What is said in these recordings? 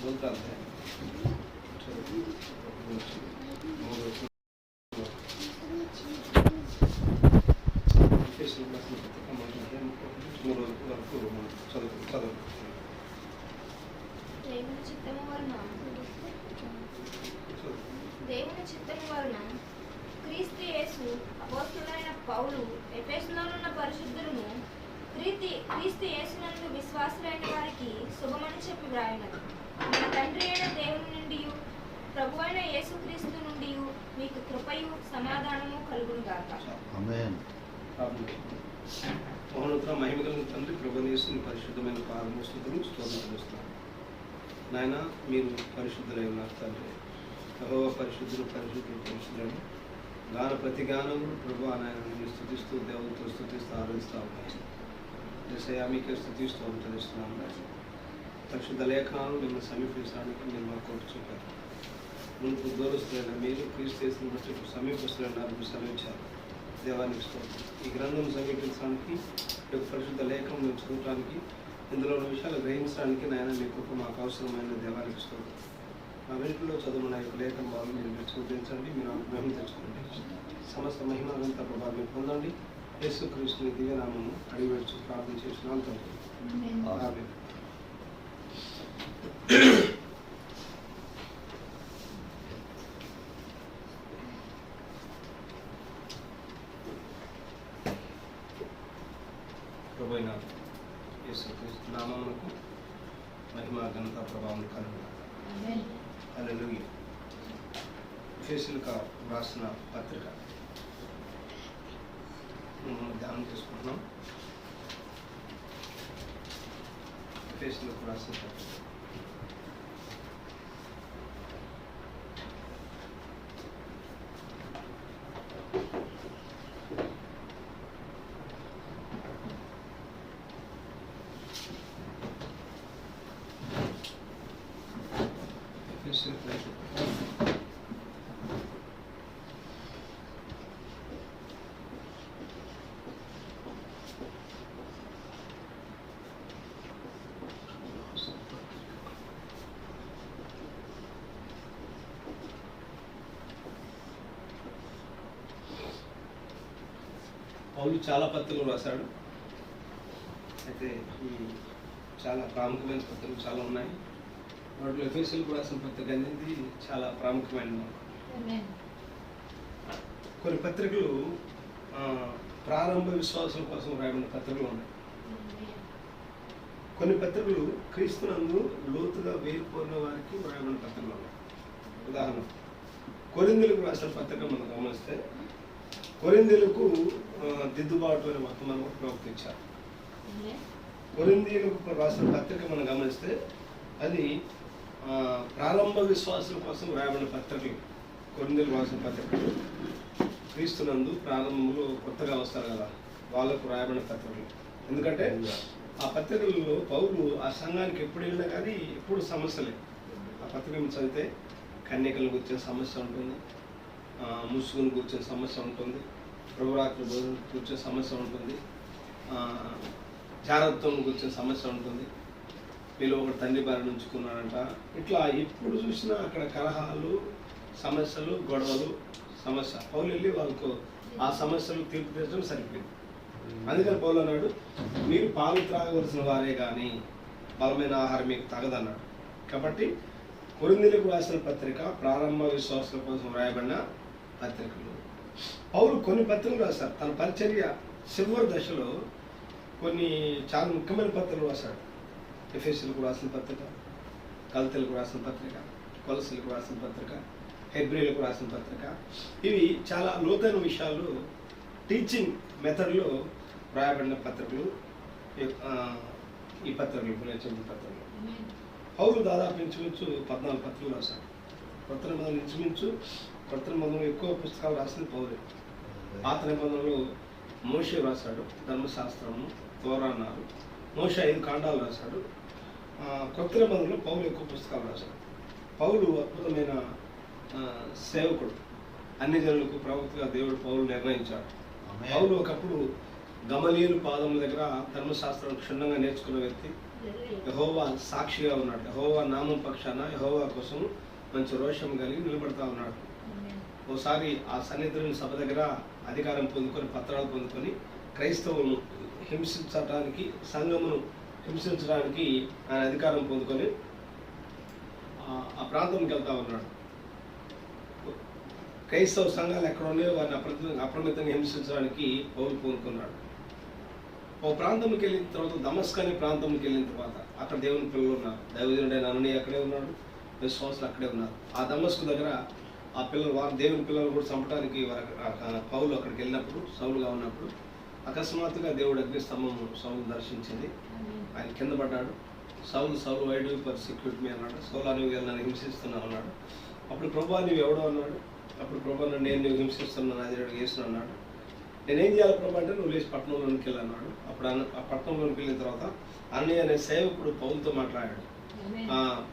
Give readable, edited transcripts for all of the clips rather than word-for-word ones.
बोलता है దేవుని చిత్తము వలన క్రీస్తు యేసు అపోస్తలుడైన పౌలు ఎఫెసులోనున్న పరిశుద్ధులను క్రీస్తు యేసునందు విశ్వాసులైన వారికి శుభమని చెప్పి వ్రాయినది. మన తండ్రి అయిన దేవుని నుండి ప్రభువైన యేసుక్రీస్తు నుండి మీకు కృపయు సమాధానము కలుగును గాక. ఆమేన్. మహోన్నత మహిమ కలిగిన తండ్రి ప్రభువైన యేసుని పరిశుద్ధమైన పాదముల స్తుతులు స్తోత్రములు. నాయన మీరు పరిశుద్ధులై ఉన్నారు తండ్రి. యెహోవా పరిశుద్ధులు పరిశుద్ధులు పరిశుద్ధులను గాన ప్రతి గానము ప్రభు నాయన స్తుతిస్తూ దేవునితో స్తుతిస్తూ ఆరాధిస్తూ ఉన్నాయి. యేసయ్యా మీకే స్తుతిస్తూ తెలుస్తున్నాము. పరిశుద్ధ లేఖనాలను మిమ్మల్ని సమీపించడానికి మీరు మా కోర్టు చూపారు. మునుపు దూరస్తులైన మీరు క్రీస్తు యేసుని బట్టి సమీపిస్తులైన మీరు సమీపించారు. దేవానికి స్తోత్రం. ఈ గ్రంథం సమీపించడానికి పరిశుద్ధ లేఖనం మేము చదవడానికి ఇందులో ఉన్న విషయాలు గ్రహించడానికి నాయన మీ కృప మాకు అవసరమైన దేవానికి స్తోత్రం. మా వెంటలో చదువున్న యొక్క లేఖన భావం మీరు చూపించండి. మీరు మహిమ తెచ్చుకోండి. సమస్త మహిమ అంతా ప్రభావం మీరు పొందండి. యేసుక్రీస్తుని దివ్యనామము అడిగి వచ్చి ప్రార్థన చేస్తున్నాను తండ్రి. ఆమేన్. ప్రభువైన యేసుక్రీస్తు నామమునకు మహిమ ఘనత ప్రభావం కలుగును. హల్లెలూయా. ఎఫెసీయులకు రాసిన పత్రిక ధ్యానం చేసుకుంటున్నాం. ఎఫెసీయులకు రాసిన పత్రిక పౌలు చాలా పత్రికలు రాశాడు. అయితే ఈ చాలా ప్రాముఖ్యమైన పత్రికలు చాలా ఉన్నాయి. వాటిలో ఎఫెసీయులకు రాసిన పత్రిక అనేది చాలా ప్రాముఖ్యమైనది. కొన్ని పత్రికలు ప్రారంభ విశ్వాసం కోసం రాయబడిన పత్రికలు ఉన్నాయి. కొన్ని పత్రికలు క్రీస్తునందు లోతుగా వేరుకోరిన వారికి రాయబడిన పత్రికలు ఉన్నాయి. ఉదాహరణ కొరింథీయులకు రాసిన పత్రిక మనం గమనిస్తే కొరింథీయులకు దిద్దుబాటు అనే వర్తమానం ప్రవర్తించారు. కొరింథీయులకు రాసిన పత్రిక మనం గమనిస్తే అది ప్రారంభ విశ్వాసం కోసం రాయబడిన పత్రికలు. కొరింథీయులకు రాసిన పత్రికలు క్రీస్తునందు ప్రారంభంలో కొత్తగా వస్తారు కదా, వాళ్ళకు రాయబడిన పత్రికలు. ఎందుకంటే ఆ పత్రికల్లో పౌలు ఆ సంఘానికి ఎప్పుడు వెళ్ళినా కానీ ఎప్పుడు సమస్యలే. ఆ పత్రికను చదివితే కన్యకలను కూర్చొని సమస్య ఉంటుంది, ముసుగును కూర్చొని సమస్య ఉంటుంది, ప్రభురాత్రి భోజనం కూర్చొని సమస్య ఉంటుంది, జాగ్రత్తం కూర్చొని సమస్య ఉంటుంది, వీళ్ళు ఒకటి తండ్రి భార్య ఉంచుకున్నాడంట. ఇట్లా ఎప్పుడు చూసినా అక్కడ కలహాలు, సమస్యలు, గొడవలు, సమస్య. పౌలు వెళ్ళి వాళ్ళకు ఆ సమస్యలు తీర్పు తెచ్చడం సరిపోయింది. అందుకని పౌలు అన్నాడు, మీరు పాలు త్రాగవలసిన వారే కానీ బలమైన ఆహారం మీకు తగదన్నాడు. కాబట్టి కొరింథీయులకు రాసిన పత్రిక ప్రారంభ విశ్వాసాల కోసం రాయబడిన పత్రికలు. పౌలు కొన్ని పత్రికలు రాశారు. తన పరిచర్య చివరి దశలో కొన్ని చాలా ముఖ్యమైన పత్రికలు రాశాడు. ఎఫెసీయులకు రాసిన పత్రిక, గలతీయులకు రాసిన పత్రిక, కొలస్సీయులకు రాసిన పత్రిక, హెబ్రీయులకు రాసిన పత్రిక. ఇవి చాలా లోతైన విషయాలు టీచింగ్ మెథడ్లో రాయబడిన పత్రికలు. ఈ పత్రికలు పత్రికలు పౌలు దాదాపు ఇంచుమించు 14 పత్రికలు రాశాడు. కొత్త నిబంధనలు ఇంచుమించు కొత్త నిబంధనలు ఎక్కువ పుస్తకాలు రాసింది పౌలే. పాత నిబంధనలు మోషే రాశాడు, ధర్మశాస్త్రము, తోరాన్నారు. మోషే 5 కాండాలు రాశాడు. కొత్త నిబంధనలు పౌలు ఎక్కువ పుస్తకాలు రాశాడు. పౌలు అద్భుతమైన సేవకుడు. అన్ని జనులకు ప్రవక్తగా దేవుడు పౌలు నిర్ణయించాడు. పౌలు ఒకప్పుడు గమలీయేలు పాదముల దగ్గర ధర్మశాస్త్రం క్షుణ్ణంగా నేర్చుకున్న వ్యక్తి. యెహోవా సాక్షిగా ఉన్నాడు. యెహోవా నామం పక్షాన యెహోవా కోసం మంచి రోషం కలిగి నిలబడతా ఉన్నాడు. ఓసారి ఆ సన్నిధిని సభ దగ్గర అధికారం పొందుకొని పత్రాలు పొందుకొని క్రైస్తవులను హింసించడానికి, సంఘమును హింసించడానికి ఆయన అధికారం పొందుకొని ఆ ప్రాంతంకి వెళ్తా ఉన్నాడు. క్రైస్తవ సంఘాలు ఎక్కడ ఉన్నాయో వారిని అప్రమితంగా హింసించడానికి పౌలు పూనుకున్నాడు. ఓ ప్రాంతంకి వెళ్ళిన తర్వాత, దమస్క్ అనే ప్రాంతంకి వెళ్ళిన తర్వాత అక్కడ దేవుని పిల్లలు ఉన్నారు. దైవజనుడైన అననీయ అక్కడే ఉన్నాడు, విశ్వాసులు అక్కడే ఉన్నారు. ఆ దమస్క్ దగ్గర ఆ పిల్లలు, వారు దేవుని పిల్లలు కూడా చంపడానికి పౌలు అక్కడికి వెళ్ళినప్పుడు, సౌలుగా ఉన్నప్పుడు అకస్మాత్తుగా దేవుడు అగ్నిస్తంభం సౌలు దర్శించింది. ఆయన కింద పడ్డాడు. సౌలు వై డు యు పర్సిక్యూట్ మీ అన్నాడు. సౌలు నువ్వు నన్ను హింసిస్తున్నావు అన్నాడు. అప్పుడు ప్రభువా నువ్వు ఎవడో అన్నాడు. అప్పుడు ప్రభా నేను నువ్వు హింసిస్తున్నాను అది యేసు అన్నాడు. నేనేం చేయాలి ప్రభా అంటే నువ్వు లేచి పట్టణంలోనికి వెళ్ళన్నాడు. అప్పుడు ఆ పట్టణంలోనికి వెళ్ళిన తర్వాత అన్నయ్య అనే సేవకుడు పౌలుతో మాట్లాడాడు.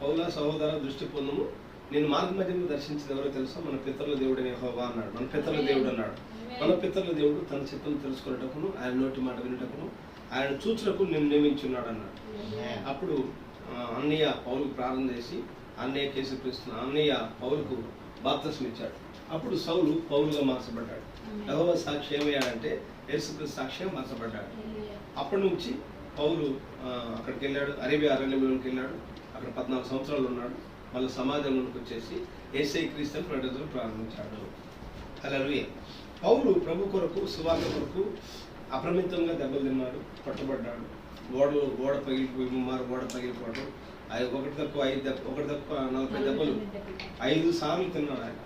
పౌల సహోదర దృష్టి పొందుము, నేను మార్గ మధ్యలో దర్శించింది ఎవరో తెలుసా, మన పితరుల దేవుడని యెహోవా అన్నాడు. మన పితరుల దేవుడు అన్నాడు. మన పితరుల దేవుడు తన చిత్తం తెలుసుకునేటకును, ఆయన నోటి మాట వినటకును, ఆయన చూచుటకు నేను నియమించున్నాడు అన్నాడు. అప్పుడు అన్నయ్య పౌలుకు ప్రార్థన చేసి అన్నయ్య యేసుక్రీస్తు అన్నయ్య పౌలుకు బాప్తిస్మం ఇచ్చాడు. అప్పుడు సౌలు పౌలుగా మార్చబడ్డాడు. యెహోవా సాక్షి ఏమయ్యాడంటే యేసుక్రీస్తు సాక్షిగా మార్చబడ్డాడు. అప్పటి నుంచి పౌలు అక్కడికి వెళ్ళాడు, అరేబియా అరణ్యంలోకి వెళ్ళాడు. అక్కడ 14 సంవత్సరాలు ఉన్నాడు. మళ్ళీ సమాజంలోకి వచ్చేసి యేసయ్య క్రీస్తుని ప్రకటించడం ప్రారంభించాడు. హల్లెలూయా. పౌలు ప్రభు కొరకు, సువార్త కొరకు అప్రమితంగా దెబ్బలు తిన్నాడు, పట్టుబడ్డాడు. గోడ పగిలిపోయి గోడ పగిలిపోవడం, ఒకటి తక్కువ 40 దెబ్బలు 5 సార్లు తిన్నాడు. ఆయన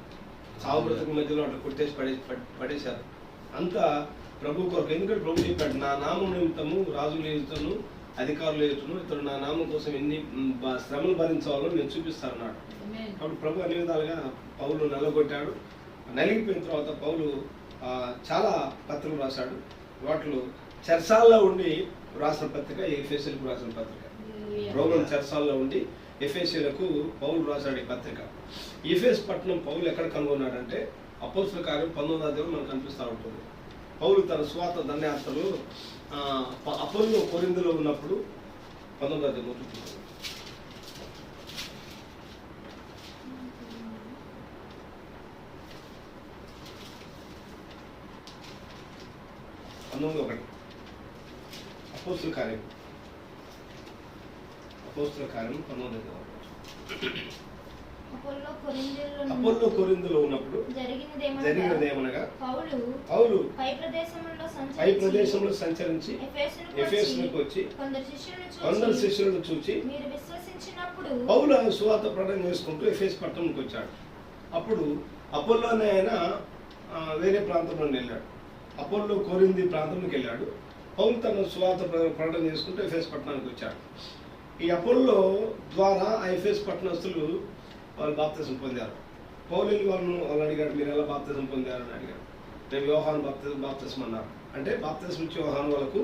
చావు బ్రతుకు మధ్యలో అట్లా కొట్టేసి పడేశారు. అంతా ప్రభు కొరకు. ఎందుకంటే ప్రభు చెప్పాడు, నా నామం నిమిత్తము రాజులు ఎదుగుతాను, అధికారులు ఎదుగుతాను, ఇతడు నా నామం కోసం ఎన్ని శ్రమలు భరించాలో నేను చూపిస్తాను అన్నాడు. కాబట్టి ప్రభు అన్ని విధాలుగా పౌలు నల్లగొట్టాడు. నలిగిపోయిన తర్వాత పౌలు చాలా పత్రికలు రాశాడు. వాటిలో చెరసాల్లో ఉండి రాసిన పత్రిక ఎఫెసీయులకు రాసిన పత్రిక. రోమన్ చెరసాల్లో ఉండి ఎఫెసీయులకు పౌలు రాశాడు ఈ పత్రిక. ఎఫెసు పట్టణం పౌలు ఎక్కడ కనుగొన్నాడంటే అపోస్తలుల కార్యం 19వ అధ్యాయం మనకు కనిపిస్తూ ఉంటుంది. పౌలు తన స్వార్థ దండయాత్రలు అపోల్లో కొరింథీలో ఉన్నప్పుడు 19వ అధ్యాయం అపోస్తలుల కార్యం 19వ అధ్యాయం. అపోల్లో కొరింథీలో ఉన్నప్పుడు జరిగినదేమనగా పౌలు పై ప్రదేశంలో సంచరించి ఎఫెసుకు వచ్చి కొందరు శిష్యులను చూచి పౌలు సువార్త ప్రకటన చేసుకుంటూ ఎఫెసు పట్టణంకి వచ్చాడు. అప్పుడు అపోల్లోనే ఆయన వేరే ప్రాంతంలో వెళ్ళాడు. అపోల్లో కొరింథీ ప్రాంతంలోకి వెళ్ళాడు. పౌలు తన సువార్త ప్రకటన చేసుకుంటూ ఎఫెసు పట్టణానికి వచ్చాడు. ఈ అపోల్లో ద్వారా ఆ ఎఫెసు పట్టణస్తులు వాళ్ళు బాప్తిజం పొందారు. పౌలు వాళ్ళు అడిగాడు, మీరు ఎలా బాప్తిజం పొందారు అని అడిగాడు. మేము యోహాను బాప్తిజం అన్నారు. అంటే బాప్తిజం ఇచ్చి యోహాను వాళ్ళకు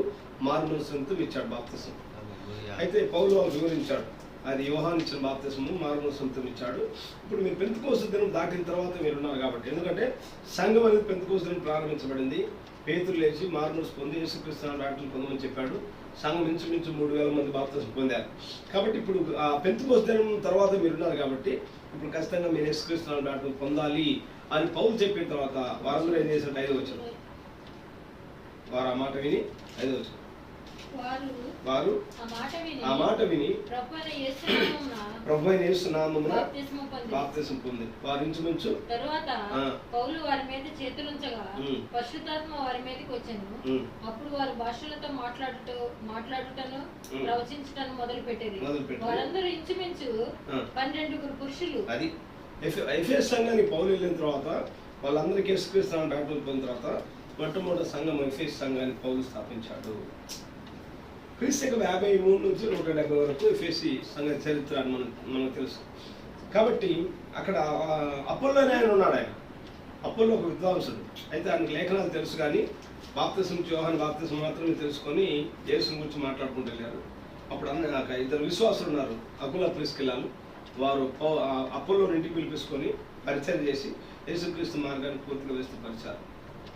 మారుమనస్సుతో ఇచ్చాడు బాప్తిజం. అయితే పౌలు వాళ్ళు వివరించాడు, అది యోహాను ఇచ్చిన బాప్తిజము మారుమనస్సుతో ఇచ్చాడు. ఇప్పుడు మీరు పెంతెకోస్తు దినం దాటిన తర్వాత మీరు ఉన్నారు కాబట్టి, ఎందుకంటే సంఘం అనేది పెంతెకోస్తు దినం ప్రారంభించబడింది. పేతురు లేచి మారుమనస్సు పొంది యేసుక్రీస్తు డాక్టర్లు పొందమని చెప్పాడు. సంఘం ఇంచుమించు 3000 మంది బాప్తిజం పొందారు. కాబట్టి ఇప్పుడు ఆ పెంతెకోస్తు దినం తర్వాత మీరు ఉన్నారు కాబట్టి ఇప్పుడు ఖచ్చితంగా మీరు యేసుక్రీస్తు డాక్టర్లు పొందాలి అని పౌలు చెప్పిన తర్వాత వారందరూ ఏం చేశారు? 5వ వచనం. వారు ఆ మాట విని 5వ వచనం. వారు ఆ మాట విని ప్రభువైన యేసు నామమున బాప్తిసం పొంది వారు ఇంచుమించు తరువాత పౌలు వారి మీద చేతులుంచగా పరిశుద్ధాత్మ వారి మీదకి వచ్చెను. అప్పుడు వారు భాషలతో మాట్లాడుటను ప్రవచించటను మొదలు పెట్టేది. వారందరూ ఇంచుమించు 12 పురుషులు. అది ఎఫెసు సంఘానికి పౌలు వెళ్ళిన తర్వాత వాళ్ళందరికీ యేసుక్రీస్తు డాక్టర్లు పొందిన తర్వాత మొట్టమొదటి సంఘం ఎఫెసు సంఘాన్ని పౌలు స్థాపించాడు. క్రీస్తుకు 53 నుంచి 170 వరకు ఎఫెసు సంఘ చరిత్ర అని మనకు తెలుసు. కాబట్టి అక్కడ అపోల్లోనే ఆయన ఉన్నాడు. ఆయన అపోల్లో ఒక విద్వాంసుడు. అయితే ఆయనకు లేఖనాలు తెలుసు, కానీ బాప్తిసం యోహాను బాప్తిసం మాత్రమే తెలుసుకొని యేసుని గురించి మాట్లాడుకుంటూ వెళ్ళారు. అప్పుడు 2 విశ్వాసులు ఉన్నారు, అకుల ప్రిస్కిలాలు. వారు అపోల్లోని ఇంటికి పిలిపించుకొని పరిచయం చేసి యేసుక్రీస్తు మార్గాన్ని పూర్తిగా విస్తృతపరిచారు.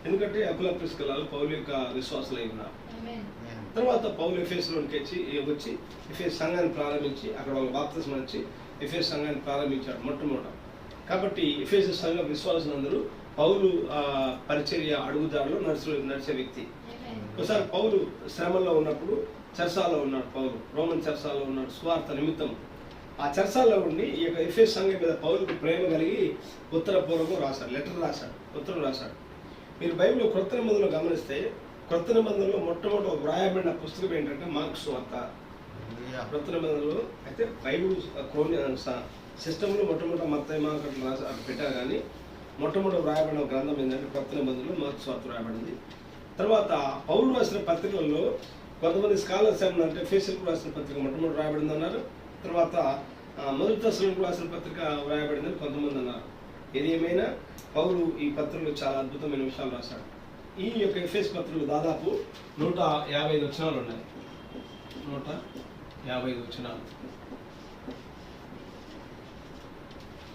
ఎందుకంటే అకుల ప్రిస్కిల్లాలు పౌలు యొక్క విశ్వాసులై ఉన్నారు. తర్వాత పౌలు ఎఫెసులోనికి వచ్చి ఎఫెసు సంఘాన్ని ప్రారంభించి అక్కడ వాళ్ళు బాప్తిస్మం ఇచ్చి ఎఫెసు సంఘాన్ని ప్రారంభించాడు మొట్టమొదట. కాబట్టి ఎఫెసు సంఘ విశ్వాసులందరూ పౌలు పరిచర్య అడుగుదారులో నడిచే వ్యక్తి. ఒకసారి పౌలు శ్రమల్లో ఉన్నప్పుడు చెరసాలలో ఉన్నాడు. పౌలు రోమన్ చెరసాలలో ఉన్నాడు సువార్త నిమిత్తం. ఆ చెరసాలలో ఉండి ఈ యొక్క ఎఫెసు సంఘం మీద పౌలుకు ప్రేమ కలిగి ఉత్తరపూర్వకం రాశాడు, ఉత్తరం రాశాడు. మీరు బైబిల్లో క్రొత్త నిబంధనలో గమనిస్తే క్రొత్త నిబంధనలో మొట్టమొదటి వ్రాయబడిన పుస్తకం ఏంటంటే మార్కు సువార్త. క్రొత్త నిబంధనలో అయితే బైబిల్ సిస్టంలో మొట్టమొదటి మత్తయి మార్కు అట్లా రాసి పెట్టారు, కానీ మొట్టమొదటి వ్రాయబడిన గ్రంథం ఏంటంటే క్రొత్త నిబంధనలో మార్కు సువార్త వ్రాయబడింది. తర్వాత పౌలు రాసిన పత్రికల్లో కొంతమంది స్కాలర్స్ ఏమన్నంటే ఎఫెసీయులకు రాసిన పత్రిక మొట్టమొదటి రాయబడింది అన్నారు. తర్వాత మొదటి దశలకు రాసిన పత్రిక వ్రాయబడిందని కొంతమంది అన్నారు. ఏది ఏమైనా పౌలు ఈ పత్రికలో చాలా అద్భుతమైన విషయాలు రాశాడు. ఈ యొక్క ఎఫెసు పత్రికలు దాదాపు 155 వచనాలు ఉన్నాయి. 155 వచనాలు.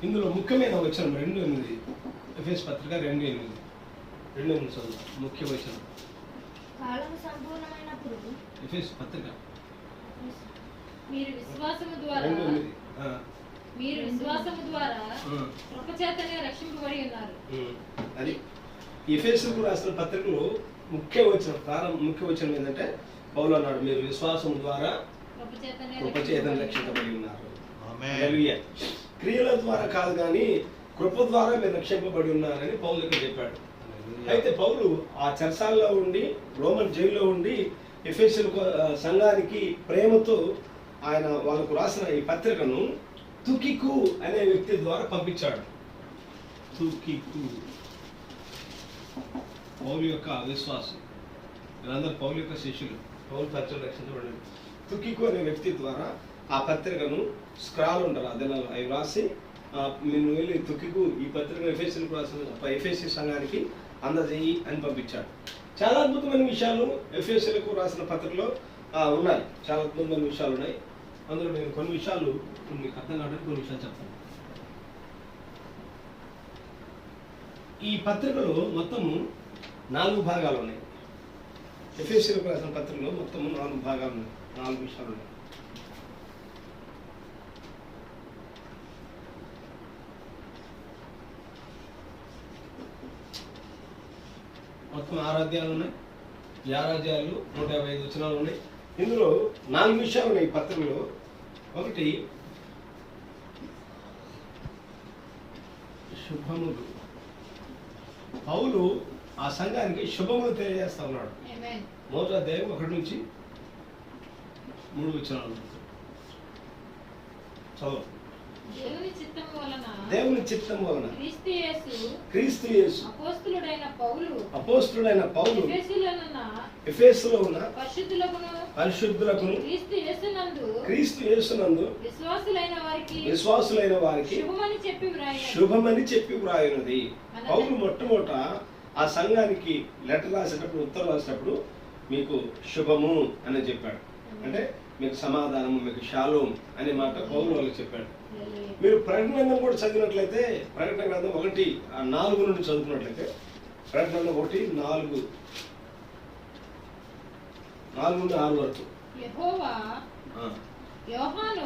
ఇందులో ముఖ్యమైన వచనం 2:8. ఎఫెసు పత్రిక 2:8 చదువు. ముఖ్య వచనం కాలము సంపూర్ణమైనప్పుడు ఎఫెసు పత్రిక మీరు విశ్వాసము ద్వారా కృపచేతనే రక్షింపబడి ఉన్నారు. అది ఎఫెసుకు రాసిన పత్రికలో ముఖ్య వచనం ఏంటంటే పౌలు అన్నాడు, మీరు విశ్వాసం ద్వారా కృపచేతనే రక్షింపబడి ఉన్నారు. క్రియల ద్వారా కాదు కానీ కృప ద్వారా మీరు రక్షింపబడి ఉన్నారని పౌలుకి చెప్పాడు. అయితే పౌలు ఆ చెరసాల్లో ఉండి రోమన్ జైల్లో ఉండి ఎఫెసు సంఘానికి ప్రేమతో ఆయన వాళ్ళకు రాసిన ఈ పత్రికను తుకికు అనే వ్యక్తి ద్వారా పంపించాడు. తుకికు పౌలు యొక్క విశ్వాసం, వీళ్ళందరూ పౌలు యొక్క శిష్యులు, పౌలు పరిచయం రక్షించబడింది. తుకికు అనే వ్యక్తి ద్వారా ఆ పత్రికను స్క్రాల్ ఉంటారు అదనాలు అవి రాసి నేను వెళ్ళి తుకికు ఈ పత్రికను ఎఫెసీలకు రాసిన ఎఫెసీ సంఘానికి అందజేయి అని పంపించాడు. చాలా అద్భుతమైన విషయాలు ఎఫెసీలకు రాసిన పత్రికలో ఉన్నాయి. చాలా అద్భుతమైన విషయాలు ఉన్నాయి. అందులో నేను కొన్ని విషయాలు మీకు అర్థం కావడానికి కొన్ని విషయాలు చెప్తాను. ఈ పత్రికలో మొత్తము 4 భాగాలు ఉన్నాయి. ఎఫెసీలకు రాసిన పత్రికలో మొత్తము 4 భాగాలు ఉన్నాయి. 4 విషయాలు ఉన్నాయి. మొత్తం 6 అధ్యాయాలు ఉన్నాయి. ఈ 6 అధ్యాయాలు 155 వచనాలు ఉన్నాయి. ఇందులో 4 విషయాలు ఉన్నాయి ఈ పత్రికలో. ఒకటి శుభములు. పౌలు ఆ సంఘానికి శుభములు తెలియజేస్తా ఉన్నాడు. మొదటి అధ్యాయం 1 నుంచి 3 వచనాలు చదువు. దేవుని చిత్తం వలన క్రీస్తు యేసు అపోస్తలుడైన పౌలు ఎఫెసులో ఉన్న పరిశుద్ధులకును క్రీస్తు యేసునందు విశ్వాసులైన వారికి శుభమని చెప్పి వ్రాయున్నది. పౌలు మొట్టమొదట ఆ సంఘానికి లెటర్ రాసేటప్పుడు, ఉత్తరం రాసేటప్పుడు మీకు శుభము అని చెప్పాడు. అంటే మీకు సమాధానము, మీకు షాలోం అనే మాట పౌలు వాళ్ళకి చెప్పాడు. మీరు ప్రకటన గ్రంథం కూడా చదివినట్లయితే, ప్రకటన గ్రంథం 1:4 నుండి చదువుకున్నట్లయితే, ప్రకటన గ్రంథం 1:4 నుండి 6 వరకు యోహాను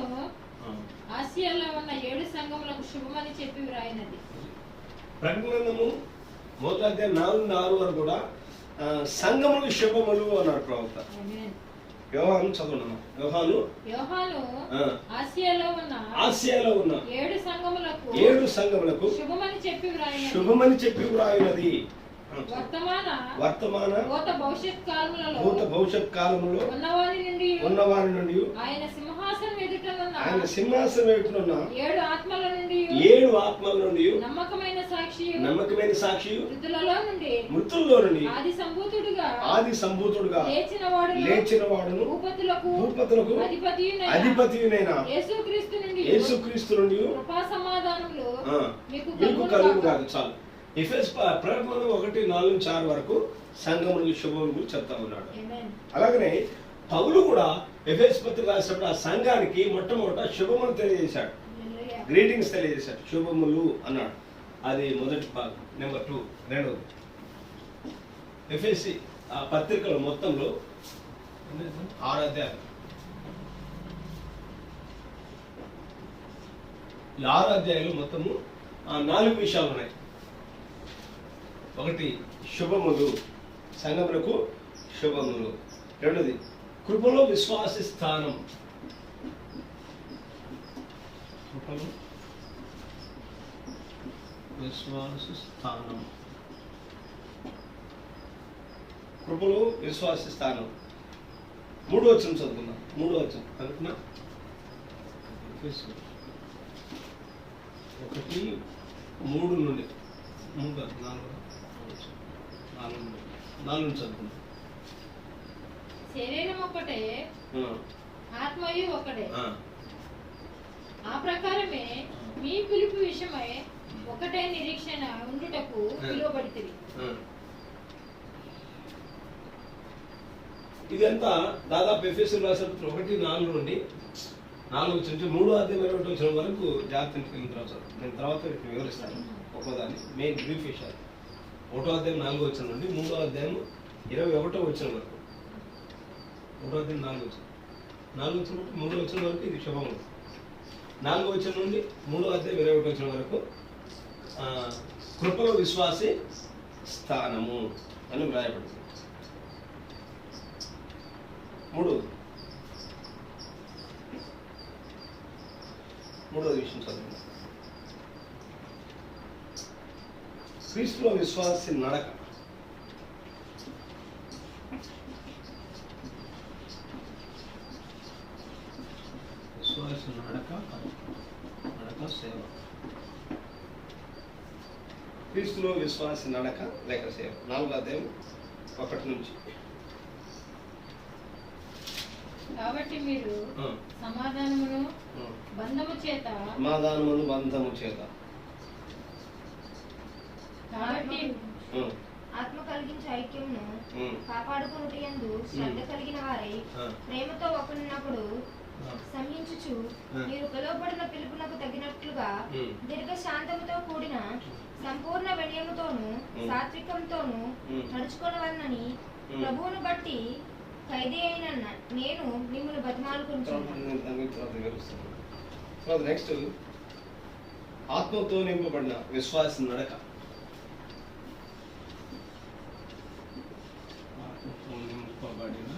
ఆసియాలో ఉన్న 7 సంఘములకు శుభమని చెప్పి వ్రాయినది. ప్రకటన గ్రంథము మొదటి అధ్యాయం 4 నుండి 6 వరకు కూడా సంఘములకు శుభములు అన్నాడు ప్రవక్త. యోహాను చదువున్నాను. యోహాను ఆసియాలో ఉన్న 7 సంఘములకు శుభమని చెప్పి వ్రాయినది. వర్తమాన భూత భవిష్యత్ కాలములో ఉన్నవారి నుండి ఆయన సింహాసనం ఎదుటనున్న 7 ఆత్మల నుండి నమ్మకమైన సాక్షియు మృతుల్లో నుండి ఆది సంభూతుడుగా లేచిన వాడును భూపతులకు అధిపతియునైన యేసుక్రీస్తు నుండి మీకు కలుగు కాదు. చాలు. ఎఫెసు ప్రకటన 1:4 నుంచి 6 వరకు సంఘములకు శుభములు చెప్తా ఉన్నాడు. అలాగనే పౌలు కూడా ఎఫెసు పత్రిక రాసినప్పుడు ఆ సంఘానికి మొట్టమొదట శుభములు తెలియజేశాడు, గ్రీటింగ్స్ తెలియజేశాడు. శుభములు అన్నాడు. అది మొదటి భాగం. నెంబర్ 2 రెండవది ఎఫ్ఎస్సి ఆ పత్రికలో మొత్తంలో 6 అధ్యాయాలు. ఈ 6 అధ్యాయాలు మొత్తము 4 విషయాలు ఉన్నాయి. ఒకటి శుభములు, సంఘములకు శుభములు. రెండోది కృపలో విశ్వాస స్థానం. కృపలో విశ్వాస స్థానం. కృపలో విశ్వాస స్థానం. 3వ వచనం చదువుకుందాం. 3వ వచనం అనుకున్నా 1:3 నుండి 4 చదువుకుందాం. శరీరం ఒకటే, ఆత్మయు ఒకటే. ఆ ప్రకారమే మీ పిలుపు విషయమై ఒకటే నిరీక్షణ ఉండుటకు పిలువబడితిరి. ఇదంతా దాదాపు ఎఫెసీయులకు రాసిన 1:4 నుండి 4 నుంచి 3వ అధ్యాయం 21వ వచనం వరకు జాగ్రత్తగా వెళ్ళిన తర్వాత నేను తర్వాత వివరిస్తాను. ఒక్కోదాన్ని మెయిన్ బ్రీఫ్ విషయాలు. 1వ అధ్యాయం 4వ వచనం నుండి 3వ అధ్యాయం 21వ వచనం వరకు. 1వ అధ్యాయం 4వ వచనం 4వ వచనం నుండి 3వ వచనం వరకు ఇది శుభములు. 4వ వచనం నుండి 3వ అధ్యాయం 21వ వచనం వరకు కృపలో విశ్వాసే స్థానము అని వ్రాయబడింది. మూడోది విషయం చదువు. క్రీస్తులో విశ్వాసి నడక. విశ్వాసి నడక సేవ. క్రీస్తులో విశ్వాసి నడక లేక సేవ. 4వ అధ్యాయం 1 నుంచి. కాబట్టి మీరు సమాధానమును బంధము చేత కాబట్టి ఆత్మ కలిగించే ఐక్యమును కాపాడుకొనుటయందు శ్రద్ధ కలిగిన వారై ప్రేమతో ఒకరినప్పుడు సంహించుచు మీరు పిలువబడిన పిలుపునకు తగినట్లుగా దీర్ఘ శాంతముతో కూడిన సంపూర్ణ వినయముతోను సాత్వికంతోను నడుచుకొనవలనని ప్రభువును బట్టి ఖైదీ అయిన నేను మిమ్మల్ని బతిమాలుకుంటున్నాను. నెక్స్ట్ ఆత్మతో నింపబడిన విశ్వాస నడక. ఆత్మతో నింపబడిన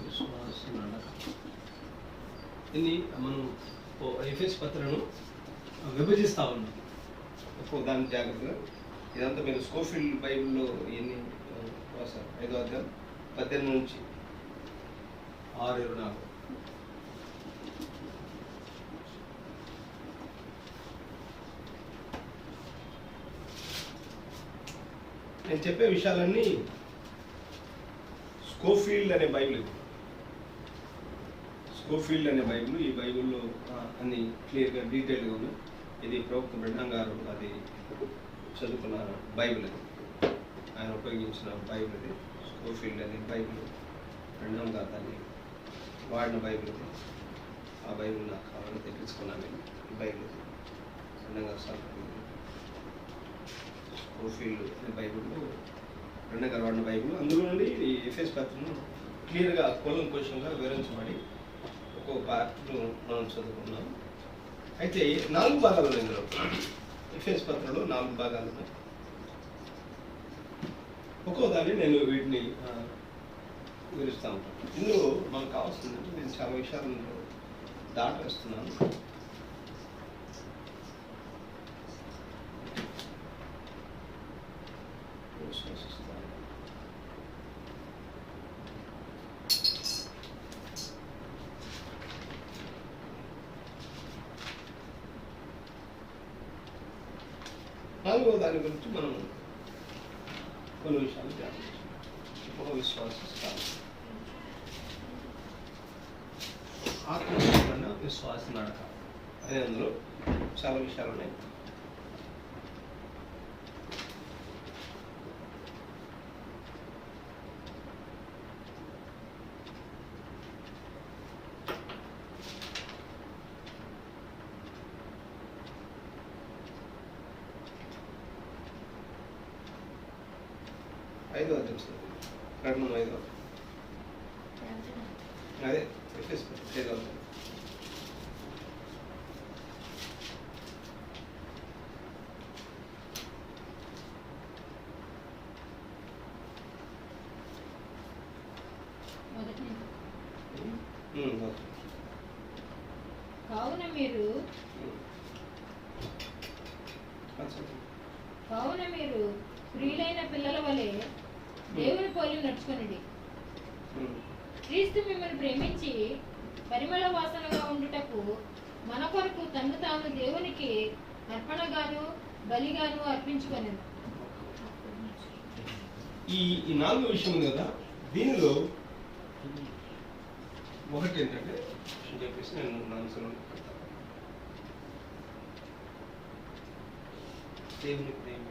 విశ్వాస నడక. ఇది మనం ఎఫెస్ పత్రికను విభజిస్తా ఉన్నాం. ఒక్కో దాని జాగ్రత్తగా. ఇదంతా మీరు స్కోఫీల్డ్ బైబిల్లో ఎన్ని రాశారు? 5వ అధ్యాయం 18 నుంచి 6:24. నేను చెప్పే విషయాలన్నీ స్కోఫీల్డ్ అనే బైబిల్. ఈ బైబిల్లో అన్ని క్లియర్గా డీటెయిల్గా ఉన్నాయి. ఇది ప్రవక్త బ్రహ్మం గారు అది చదువుకున్న బైబిల్. ఆయన ఉపయోగించిన బైబిల్ ఇది. స్కోఫీల్డ్ అనే బైబిల్. బ్రహ్మం గారు దాన్ని వాడిన బైబిల్. ఆ బైబిల్ నాకు కావాలని తెప్పించుకున్నాను. ఈ బైబిల్ బ్రహ్మం గారు స్కోఫీల్డ్ అనే బైబిల్, బ్రహ్మం గారు వాడిన బైబిల్. అందులో నుండి ఈ ఎఫెస్ పత్రికను క్లియర్గా కూలంకుషంగా వివరించబడి ఒక్కో పార్ట్ను మనం చదువుకున్నాం. అయితే 4 భాగాలు ఉన్నాయి ఇందులో. ఎఫెస్ పత్రికలో 4 భాగాలు ఉన్నాయి. ఒక్కో దాన్ని నేను వీటిని వివరిస్తూ ఉంటాను. ఇందులో మనకు కావాల్సిందంటే నేను చాలా విషయాలను దాటేస్తున్నాను. నాలుగో దాని గురించి మనం కొన్ని విషయాలు ధ్యానించాం. విశ్వాసిస్తాను. ఆత్మీయమైన విశ్వాస నడక అనే అందులో చాలా విషయాలు ఉన్నాయి. 5వ అధ్యాయం ప్రకటన 5వ అదే ఎఫెసు 5వ అధ్యాయం. కావున మీరు ప్రియులైన పిల్లల వలె దేవుని పోలి నడుచుకొనిడి. క్రీస్తు మిమ్మల్ని ప్రేమించి పరిమళ వాసనగా ఉండుటకు మన కొరకు తను తాను దేవునికి అర్పణగాను బలిగాను అర్పించుకొనెను. ఈ 4 విషయం కదా, దీనిలో ఒకటి ఏంటంటే చెప్పేసి నేను మనసులో దేవుని ప్రేమ,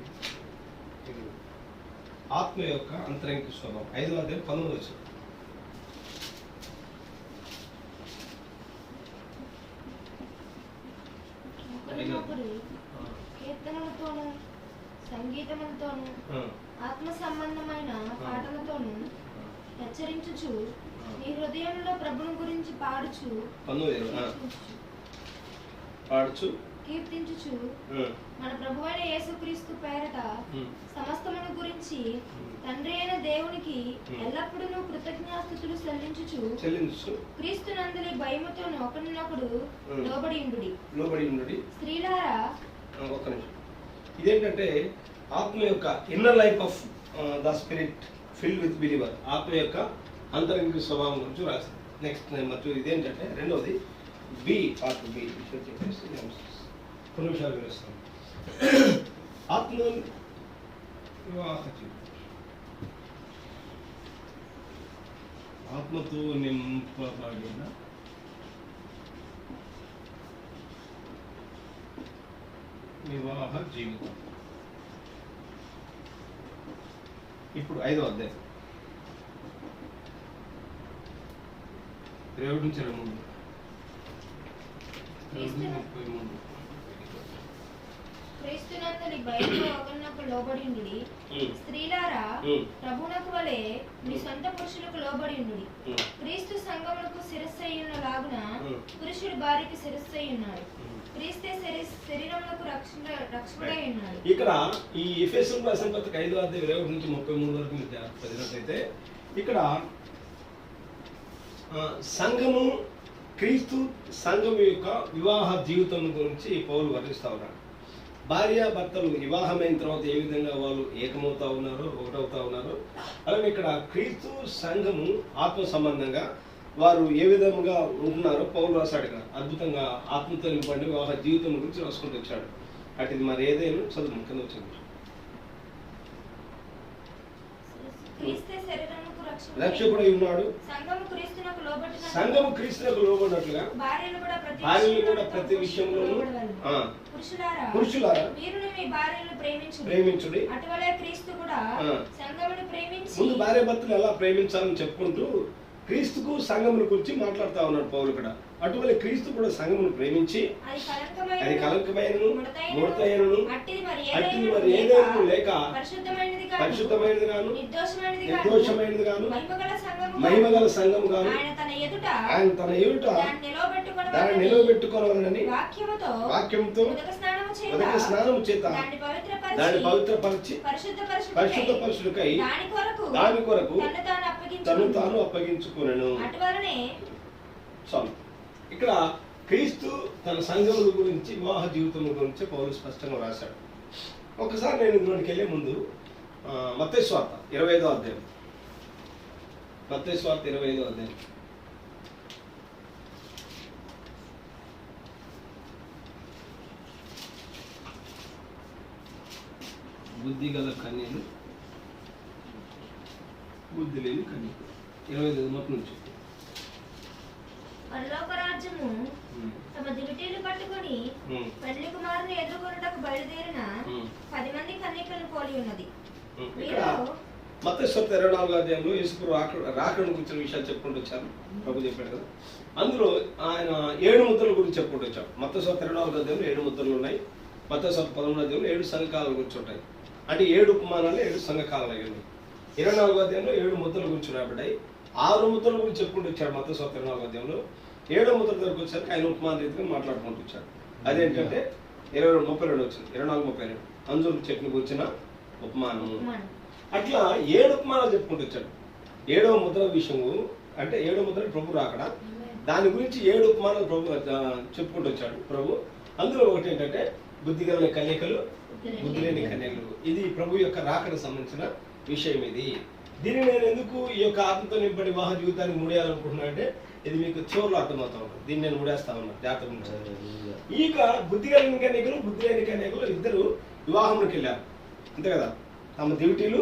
ఆత్మ యొక్క అంతరంగిక స్వభావం. 5వ అధ్యాయం 19వ వచనం. కీర్తనలతోను సంగీతములతోను ఆత్మ సంబంధమైన పాటలతోను హెచ్చరించుచు నీ హృదయంలో ప్రభుని గురించి పాడుచు కీర్తించుచు మన ప్రభువైన యేసుక్రీస్తు పేరట సమస్తమును గురించి తండ్రి అయిన దేవునికి ఎల్లప్పుడూ కృతజ్ఞాస్తుతులు చెల్లించుచు క్రీస్తు నందలి భయముతోను ఒకరినొకడు లోబడి ఉండుడి. స్త్రీలారా, ఒక్క నిమిషం, ఇదేంటంటే ఆత్మ యొక్క inner life of the spirit filled with believer, ఆత్మ యొక్క అంతరంగిక స్వభావం గురించి రాసింది. నెక్స్ట్ నెంబర్ 2 ఇదేంటంటే రెండవది బి పార్ట్ బి చెప్పేసి కొన్ని విషయాలు వివరిస్తాను. ఆత్మ వివాహ ఆత్మతో నింపబడిన వివాహ జీవితం. ఇప్పుడు 5వ అధ్యాయం 20 నుంచి 23. క్రీస్తునందలి భయముతో ఒకరినొకరు లోబడి ఉండుడి. స్త్రీలారా, ప్రభువునకు వలె మీ సొంత పురుషులకు లోబడి ఉండుడి. క్రీస్తు సంఘములకు శిరస్సయ్యున్న లాగున పురుషుడు భార్యకి శిరస్సై ఉన్నాడు. క్రీస్తే శరీరములకు రక్షకుడై ఉన్నాడు. ఇక్కడ ఈ ఎఫెసీయులకు రాసిన పత్రిక 5వ అధ్యాయం 20 నుంచి 33 వరకు మీరు చదివినట్లయితే ఇక్కడ సంఘము, క్రీస్తు సంఘం యొక్క వివాహ జీవితం గురించి పౌలు వర్ణిస్తా ఉన్నాడు. భార్య భర్తలు వివాహమైన తర్వాత ఏ విధంగా వాళ్ళు ఏకమవుతా ఉన్నారో, ఒకటవుతా ఉన్నారో, అలాగే ఇక్కడ క్రీస్తు సంఘము ఆత్మ సంబంధంగా వారు ఏ విధంగా ఉంటున్నారో పౌలు రాశాడు. ఇక్కడ అద్భుతంగా ఆత్మతో నింపండి వివాహ జీవితం గురించి రాసుకుంటూ వచ్చాడు. అటు మరి ఏదైనా చదువు కింద వచ్చింది. రక్షకుడై ఉన్నాడు. సంఘము క్రీస్తునకు లోబడినట్లుగా భార్యలు కూడా ప్రతి విషయంలోనూ పురుషులారా ప్రేమించుడి. ముందు భార్య భర్తలు ఎలా ప్రేమించాలని చెప్పుకుంటూ క్రీస్తుకు సంఘముల గురించి మాట్లాడుతా ఉన్నాడు పౌలు ఇక్కడ. అటువలే క్రీస్తు కూడా సంఘమును ప్రేమించి అది కలంకమైనను ముడతైనను అట్టిది మరి ఏదైనా లేక పరిశుద్ధమైనది గాను నిర్దోషమైనది గాను మహిమగల సంఘము గాను ఆయన తన ఎదుట దాన్ని నిలవబెట్టుకోవాలని వాక్యముతో ఉదక స్నానము చేత దాన్ని పవిత్రపరిచి పరిశుద్ధ పరుషులకై దాని కొరకు తను తాను అప్పగించుకొనెను. చాలు. ఇక్కడ క్రీస్తు తన సంఘముల గురించి వివాహ జీవితం గురించి పౌలు స్పష్టంగా రాశాడు. ఒకసారి నేను ఇందులోకి వెళ్ళే ముందు మత్తయి సువార్త 25వ అధ్యాయం, మత్తయి సువార్త 25వ అధ్యాయం బుద్ధి గల కన్యలు, బుద్ధి లేని కన్యలు 25 మొత్తం నుంచి. పరలోక రాజ్యము తమ దివిటీలు పట్టుకొని పెళ్లి కుమారుని ఎదుర్కొనుటకు బయలుదేరిన 10 మంది కన్యకలను పోలి ఉన్నది. మత్తయి సువార్త 24వ అధ్యాయంలో యేసు రాకడను గురించిన విషయాలు చెప్పుకుంటూ వచ్చారు. ప్రభు చెప్పాడు కదా, అందులో ఆయన 7 ముద్రల గురించి చెప్పుకుంటూ వచ్చాడు. మత్తయి సువార్త 24వ అధ్యాయంలో 7 ముద్రలు ఉన్నాయి. మత్తయి సువార్త 13వ అధ్యాయంలో 7 సంఘకాల గురించి ఉంటాయి. అంటే 7 ఉపమానాలు 7 సంఘకాలు అయ్యాయి. 24వ అధ్యాయంలో 7 ముద్రల గురించి రాబడ్డాయి. 6 ముద్రల గురించి చెప్పుకుంటూ వచ్చాడు మత్తయి సువార్త 24వ అధ్యాయంలో. 7వ ముద్ర దగ్గరకు వచ్చాక ఆయన ఉపమాన రీతిగా మాట్లాడుకుంటూ వచ్చాడు. అదేంటంటే 22:32 వచ్చింది, 24:32 అంజూరు చెట్టుని గురించిన ఉపమానము. అట్లా 7 ఉపమానాలు చెప్పుకుంటూ వచ్చాడు. 7వ ముద్ర విషయము అంటే 7వ ముద్ర ప్రభు రాకడా, దాని గురించి 7 ఉపమానాలు ప్రభు చెప్పుకుంటూ వచ్చాడు ప్రభు. అందులో ఒకటి ఏంటంటే బుద్ధి గల కన్యకలు, బుద్ధి లేని కన్యకలు. ఇది ప్రభు యొక్క రాకడ సంబంధించిన విషయం. దీన్ని నేను ఎందుకు ఈ యొక్క ఆత్మతో నింపడి వివాహ జీవితానికి ముడియాలనుకుంటున్నా అంటే ఇది మీకు చివరిలో అర్థమవుతా ఉంటుంది. దీన్ని నేను ముడేస్తా ఉన్నా జాగ్రత్త. ఇక బుద్ధి కలిగిన కన్యకలు, బుద్ధి లేని కన్యకలు ఇద్దరు వివాహంలోకి వెళ్ళారు, అంతే కదా. తమ డ్యూటీలు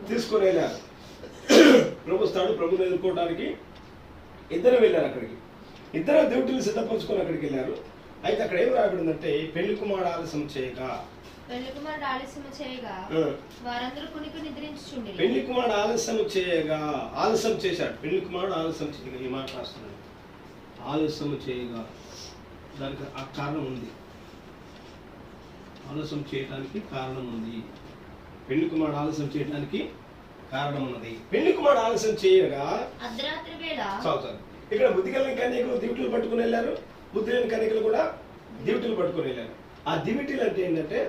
తీసుకొని వెళ్ళారు. ప్రభుని ఎదుర్కోవడానికి ఇద్దరు వెళ్ళారు. అక్కడికి ఇద్దరు డ్యూటీలు సిద్ధపరచుకొని అక్కడికి వెళ్ళారు. అయితే అక్కడ ఏం రాబడిందంటే పెళ్లి కుమారుడు ఆలస్యం చేయగా, పెళ్లి కుమారుడు ఆలస్యం చేయగా వారందరూ కునికి నిద్రించుచుండిరి. పెళ్లి కుమారుడు ఆలస్యం చేయగా, ఆలస్యం చేశాడు. పెళ్లి కుమారుడు ఆలస్యం చేయగా, ఈ మాట రాస్తున్నాడు. ఆలస్యం చేయగా దానికి ఆ కారణం ఉంది. ఆలస్యం చేయడానికి కారణం ఉంది. పెళ్లి కుమారుడు ఆలస్యం చేయడానికి కారణం ఉన్నది. పెళ్లి కుమారుడు ఆలస్యం చేయగా అర్ధరాత్రి వేళ చదువుతారు. ఇక్కడ బుద్ధి కలిగిన కన్యకలు దివిటీలు పట్టుకుని వెళ్ళారు, బుద్ధి లేని కన్యకలు కూడా దివిటీలు పట్టుకుని వెళ్ళారు. ఆ దివిటీలు అంటే ఏంటంటే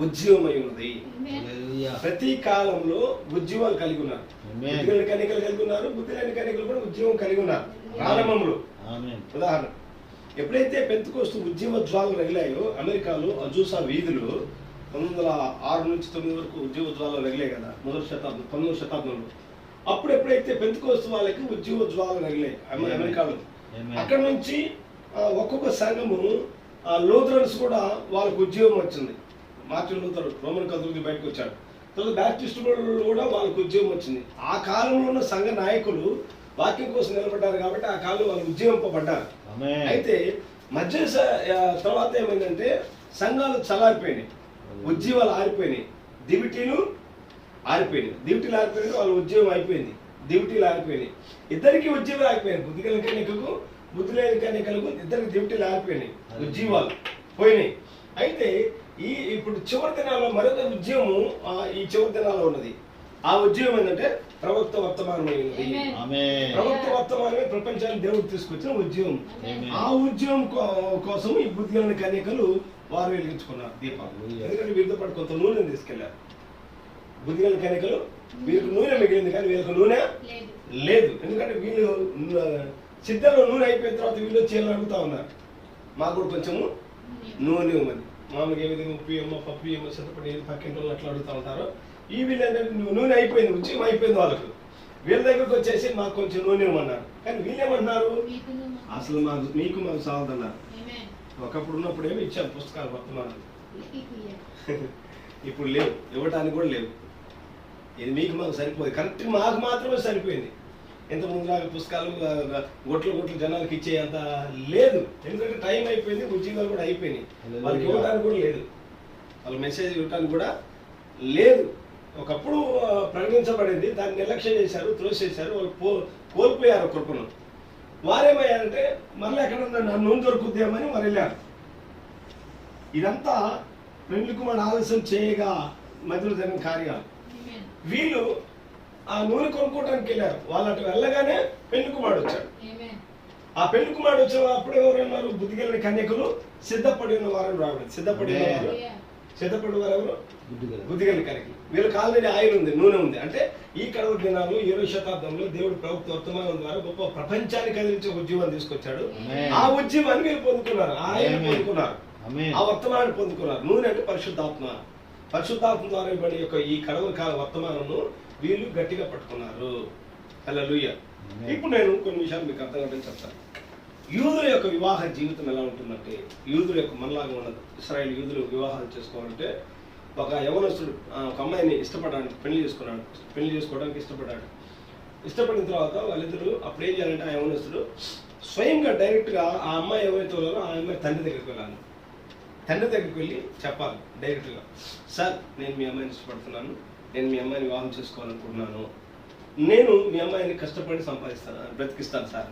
ఉద్యోగమై ఉన్నది. ప్రతి కాలంలో ఉద్యోగాలు కలిగి ఉన్నారు. బుద్ధి కలిగిన కన్యకలు కలిగి ఉన్నారు, బుద్ధి లేని కన్యకలు కూడా ఉద్యోగం కలిగి ఉన్నారు ప్రారంభంలో. ఉదాహరణ, ఎప్పుడైతే పెంతెకోస్తు ఉద్యమ జ్వాలలు రగిలాయో అమెరికాలో అజూసా వీధులు 1906 నుంచి 9 వరకు ఉద్యోగ జ్వాలలు రగిలాయి కదా, 19వ శతాబ్దంలో. అప్పుడు ఎప్పుడైతే పెంతెకోస్తు వాళ్ళకి ఉద్యోగ జ్వాలలు రగిలాయి అమెరికాలో, అక్కడ నుంచి ఒక్కొక్క సంఘము లూథరన్స్ కూడా వాళ్ళకు ఉద్యోగం వచ్చింది. మార్టిన్ లూథర్ రోమన్ కథోలిక్ బయటకు వచ్చాడు. తర్వాత బ్యాప్టిస్ట్ కూడా వాళ్ళకు ఉద్యోగం వచ్చింది. ఆ కాలంలో ఉన్న సంఘ నాయకులు వాక్యం కోసం నిలబడ్డారు కాబట్టి ఆ కాలంలో వాళ్ళు ఉద్యోగింపబడ్డారు. అయితే మధ్య తర్వాత ఏమైందంటే సంఘాలు చల్లారిపోయినాయి, ఉద్యోగాలు ఆరిపోయినాయి, దివిటీలు ఆరిపోయినాయి. వాళ్ళ ఉద్యోగం అయిపోయింది, దివిటీలు ఆరిపోయినాయి. ఇద్దరికి ఉద్యోగాలు ఆగిపోయినాయి. బుద్ధి కలిగిన కన్యకలకు, బుద్ధి లేని కన్యకలకు ఇద్దరికి దివిటీలు ఆరిపోయినాయి, ఉద్యోగాలు పోయినాయి. అయితే ఇప్పుడు చివరి దినాల్లో మరొక ఉద్యమం ఈ చివరి దినాల్లో ఉన్నది. ఆ ఉద్యమం ఏంటంటే ప్రవక్త వర్తమానం అయింది. ప్రవక్త వర్తమానమే ప్రపంచానికి దేవుడు తీసుకొచ్చిన ఉద్యమం. ఆ ఉద్యమం కోసం ఈ బుద్ధి కలిగిన కన్యకలు వారు వెలిగించుకున్నారు దీపాలు. ఎందుకంటే వీరితో పాటు కొంత నూనె తీసుకెళ్లారు. బుద్ధి కలిగిన కన్యకలు వీరికి నూనె మిగిలింది కానీ వీళ్ళకి నూనె లేదు. ఎందుకంటే వీళ్ళు సిద్ధంలో నూనె అయిపోయిన తర్వాత వీళ్ళు చీరలు అడుగుతా ఉన్నారు, మాకు కూడా కొంచెము నూనె ఇవ్వమని. మామూలుగా ఏ విధంగా ఉప్పు ఏమో పప్పు ఏమో సిద్ధపడి పక్కింటి వాళ్ళు అట్లా అడుగుతూ ఉంటారు. ఈ వీళ్ళు ఏంటంటే నూనె అయిపోయింది, ఉద్యోగం అయిపోయింది వాళ్ళకు. వీళ్ళ దగ్గరకు వచ్చేసి మాకు కొంచెం నూనె ఇవ్వమన్నారు. కానీ వీళ్ళేమంటున్నారు, అసలు మీకు మాకు సావదన్నారు. ఒకప్పుడు ఉన్నప్పుడు ఏమి ఇచ్చాం పుస్తకాలు వర్తమానాలు, ఇప్పుడు లేవు, ఇవ్వటానికి కూడా లేవు. ఇది మీకు మాకు సరిపోదు, కరెక్ట్ మాకు మాత్రమే సరిపోయింది. ఇంతకుముందులాగా పుస్తకాలు గొట్లు జనాలకు ఇచ్చే అంత లేదు. ఎందుకంటే టైం అయిపోయింది, ఉద్యోగాలు కూడా అయిపోయినాయి. వాళ్ళకి ఇవ్వడానికి కూడా లేదు, వాళ్ళ మెసేజ్ ఇవ్వడానికి కూడా లేదు. ఒకప్పుడు ప్రకటించబడింది, దాన్ని నిర్లక్ష్యం చేశారు, త్రోసేశారు, వాళ్ళు కోల్పోయారు కృపను. వారేమయ్యారంటే మళ్ళీ ఎక్కడ నూనె దొరుకుద్దామని వారు వెళ్ళారు. ఇదంతా పెళ్లి కుమారుడు ఆలస్యం చేయగా మధ్యలో జరిగిన కార్యాలు. వీళ్ళు ఆ నూనె కొనుక్కోవడానికి వెళ్ళారు. వాళ్ళు అటు వెళ్ళగానే పెళ్లి కుమారుడు వచ్చాడు. ఆ పెళ్లి కుమారుడు వచ్చినప్పుడు ఎవరన్నారు, బుద్ధి కలిగిన కన్యకలు సిద్ధపడిన వారు రావడం. సిద్ధపడిన వారు ఎవరు? బుద్ధి కలిగిన కన్యకలు. వీళ్ళకి ఆల్రెడీ ఆయిల్ ఉంది, నూనె ఉంది. అంటే ఈ కడవ దినాలు 20వ శతాబ్దంలో దేవుడు ప్రభుత్వ వర్తమానం ద్వారా గొప్ప ప్రపంచాన్ని కదిలించే ఉద్యమం తీసుకొచ్చాడు. ఆ ఉద్యమాన్ని వీళ్ళు పొందుకున్నారు, ఆ ఆయిల్ పొందుకున్నారు, ఆ వర్తమానాన్ని పొందుకున్నారు. నూనె అంటే పరిశుద్ధాత్మ ద్వారా ఇవ్వబడి యొక్క ఈ కడవ కాల వర్తమానము వీళ్ళు గట్టిగా పట్టుకున్నారు. హల్లెలూయా. ఇప్పుడు నేను కొన్ని విషయాలు మీకు అర్థం కావడం చెప్తాను. యూదుల యొక్క వివాహ జీవితం ఎలా ఉంటుందంటే, యూదుల యొక్క మనలాగా ఉన్నది. ఇశ్రాయేల్ యూదులు వివాహాలు చేసుకోవాలంటే ఒక యవనస్తుడు ఒక అమ్మాయిని ఇష్టపడడానికి పెళ్లి చేసుకోవడానికి ఇష్టపడిన తర్వాత వాళ్ళిద్దరు అప్పుడు ఏం చేయాలంటే ఆ యవనస్తుడు స్వయంగా డైరెక్ట్గా ఆ అమ్మాయి ఎవరైతే ఉన్నారో ఆ అమ్మాయి తండ్రి దగ్గరికి వెళ్ళాలి. తండ్రి దగ్గరికి వెళ్ళి చెప్పాలి డైరెక్ట్గా, సార్ నేను మీ అమ్మాయిని ఇష్టపడుతున్నాను, నేను మీ అమ్మాయిని వివాహం చేసుకోవాలనుకుంటున్నాను, నేను మీ అమ్మాయిని కష్టపడి బ్రతికిస్తాను సార్,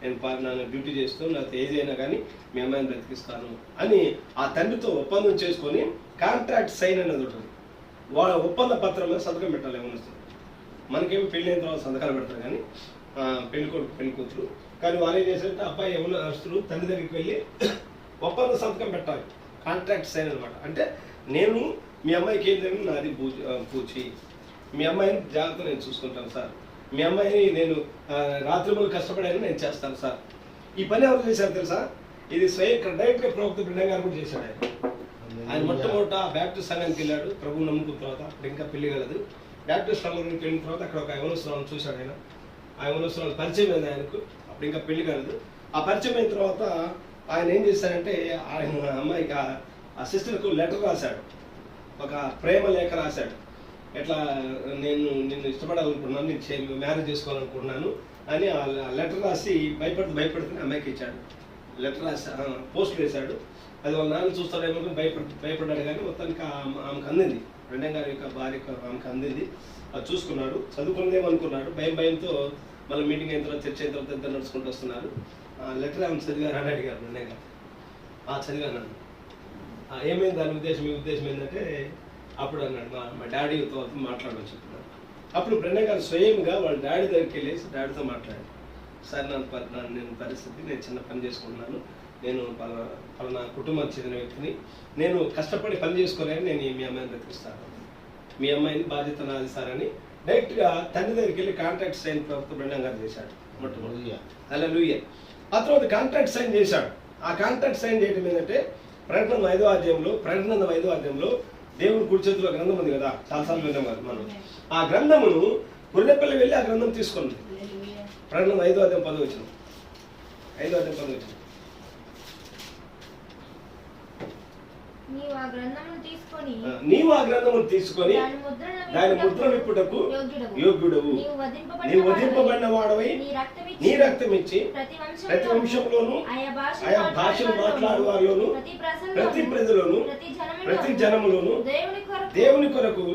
నేను డ్యూటీ చేస్తాను, లేకపోతే ఏది అయినా కానీ మీ అమ్మాయిని బ్రతికిస్తాను అని ఆ తండ్రితో ఒప్పందం చేసుకొని కాంట్రాక్ట్ సైన్ అనేది ఉంటుంది. వాళ్ళ ఒప్పంద పత్రం మీద సంతకం పెట్టాలి. ఏమనిస్తుంది మనకేమో పెళ్ళి అయిన తర్వాత సంతకాలు పెడతారు కానీ పెళ్లి కొడుకు పెళ్లి కూతురు. కానీ వాళ్ళు ఏం చేశారంటే అబ్బాయి యవనస్తులు తండ్రి దగ్గరికి వెళ్ళి ఒప్పంద సంతకం పెట్టాలి, కాంట్రాక్ట్ సైన్ అనమాట. అంటే నేను మీ అమ్మాయికి ఏం జరిగింది నాది పూచి, మీ అమ్మాయిని జాగ్రత్త నేను చూసుకుంటాను సార్, మీ అమ్మాయిని నేను రాత్రిములు కష్టపడాను నేను చేస్తాను సార్. ఈ పని ఎవరు చేశారు తెలుసా? ఇది స్వయం డైరెక్ట్గా ప్రవక్త బ్రహ్మ గారు కూడా చేశాడు. ఆయన మొట్టమొదట బ్యాప్టిస్ట్ సంఘానికి వెళ్ళాడు ప్రభువు నమ్ముకున్న తర్వాత. అప్పుడు ఇంకా పెళ్లి కలదు. బ్యాప్టిస్ట్ సంఘానికి వెళ్ళిన తర్వాత అక్కడ ఒక యవనస్తులను చూశాడు ఆయన. ఆ యవనస్తులను పరిచయం అయింది ఆయనకు. అప్పుడు ఇంకా పెళ్లి కలదు. ఆ పరిచయం అయిన తర్వాత ఆయన ఏం చేశారంటే ఆయన అమ్మాయికి ఆ సిస్టర్కు లెటర్ రాశాడు, ఒక ప్రేమ లేఖ రాశాడు. ఎట్లా నేను నిన్ను ఇష్టపడాలనుకుంటున్నాను, నేను మ్యారేజ్ చేసుకోవాలనుకుంటున్నాను అని ఆ లెటర్ రాసి భయపడుతున్న అమ్మాయికి ఇచ్చాడు. లెటర్ రాసి పోస్ట్ వేశాడు. అది వాళ్ళ నాన్న చూస్తాడేమో భయపడ్డాడు. కానీ మొత్తానికి ఆమెకు అందింది, రెండం గారి యొక్క భార్య ఆమెకు అందింది. అది చూసుకున్నాడు, చదువుకునేదేమనుకున్నాడు. భయంతో మళ్ళీ మీటింగ్ అయిన తర్వాత చర్చ అయిన తర్వాత ఇద్దరు నడుచుకుంటూ వస్తున్నారు. లెటర్ ఆమె చదివారు అని అడిగారు రెండం గారు. చదివాను. ఏమైంది దాని ఉద్దేశం? మీ ఉద్దేశం ఏంటంటే అప్పుడు అన్నాడు మా డాడీతో మాట్లాడమని చెప్తున్నాడు. అప్పుడు బ్రెండ గారు స్వయంగా వాళ్ళ డాడీ దగ్గరికి వెళ్ళేసి డాడీతో మాట్లాడాడు. సార్ నేను పరిస్థితి, నేను చిన్న పని చేసుకుంటున్నాను, నేను పలానా కుటుంబానికి చెందిన వ్యక్తిని, నేను కష్టపడి పని చేసుకోలేని నేను మీ అమ్మాయిని బ్రతికిస్తాను, మీ అమ్మాయిని బాధ్యత నాది సార్ అని డైరెక్ట్గా తండ్రి దగ్గరికి వెళ్ళి కాంట్రాక్ట్ సైన్ ప్రభుత్వ బ్రెండ గారు చేశాడు మొట్టమొదటి. హల్లెలూయా. ఆ తర్వాత కాంట్రాక్ట్ సైన్ చేశాడు. ఆ కాంట్రాక్ట్ సైన్ చేయడం ఏంటంటే ప్రకటన 5వ అధ్యాయంలో దేవుడు కుడి చేతిలో గ్రంథం ఉంది కదా, చాలాసార్లు విన్నాం కదా మనం. ఆ గ్రంథమును గొర్రెపిల్ల వెళ్ళి ఆ గ్రంథం తీసుకున్నది. ప్రకటన 5వ అధ్యాయం 10వ వచనం. నీవు ఆ గ్రంథమును తీసుకొని దాని ముద్ర విప్పుటకు యోగ్యుడవు. నీవు వధింపబడిన వాడవై నీ రక్తం ఇచ్చి ప్రతి వంశంలోను ఆయా భాషలు మాట్లాడు వారిలోను ప్రతి ప్రజలోను ప్రతి జనములోను దేవుని కొరకు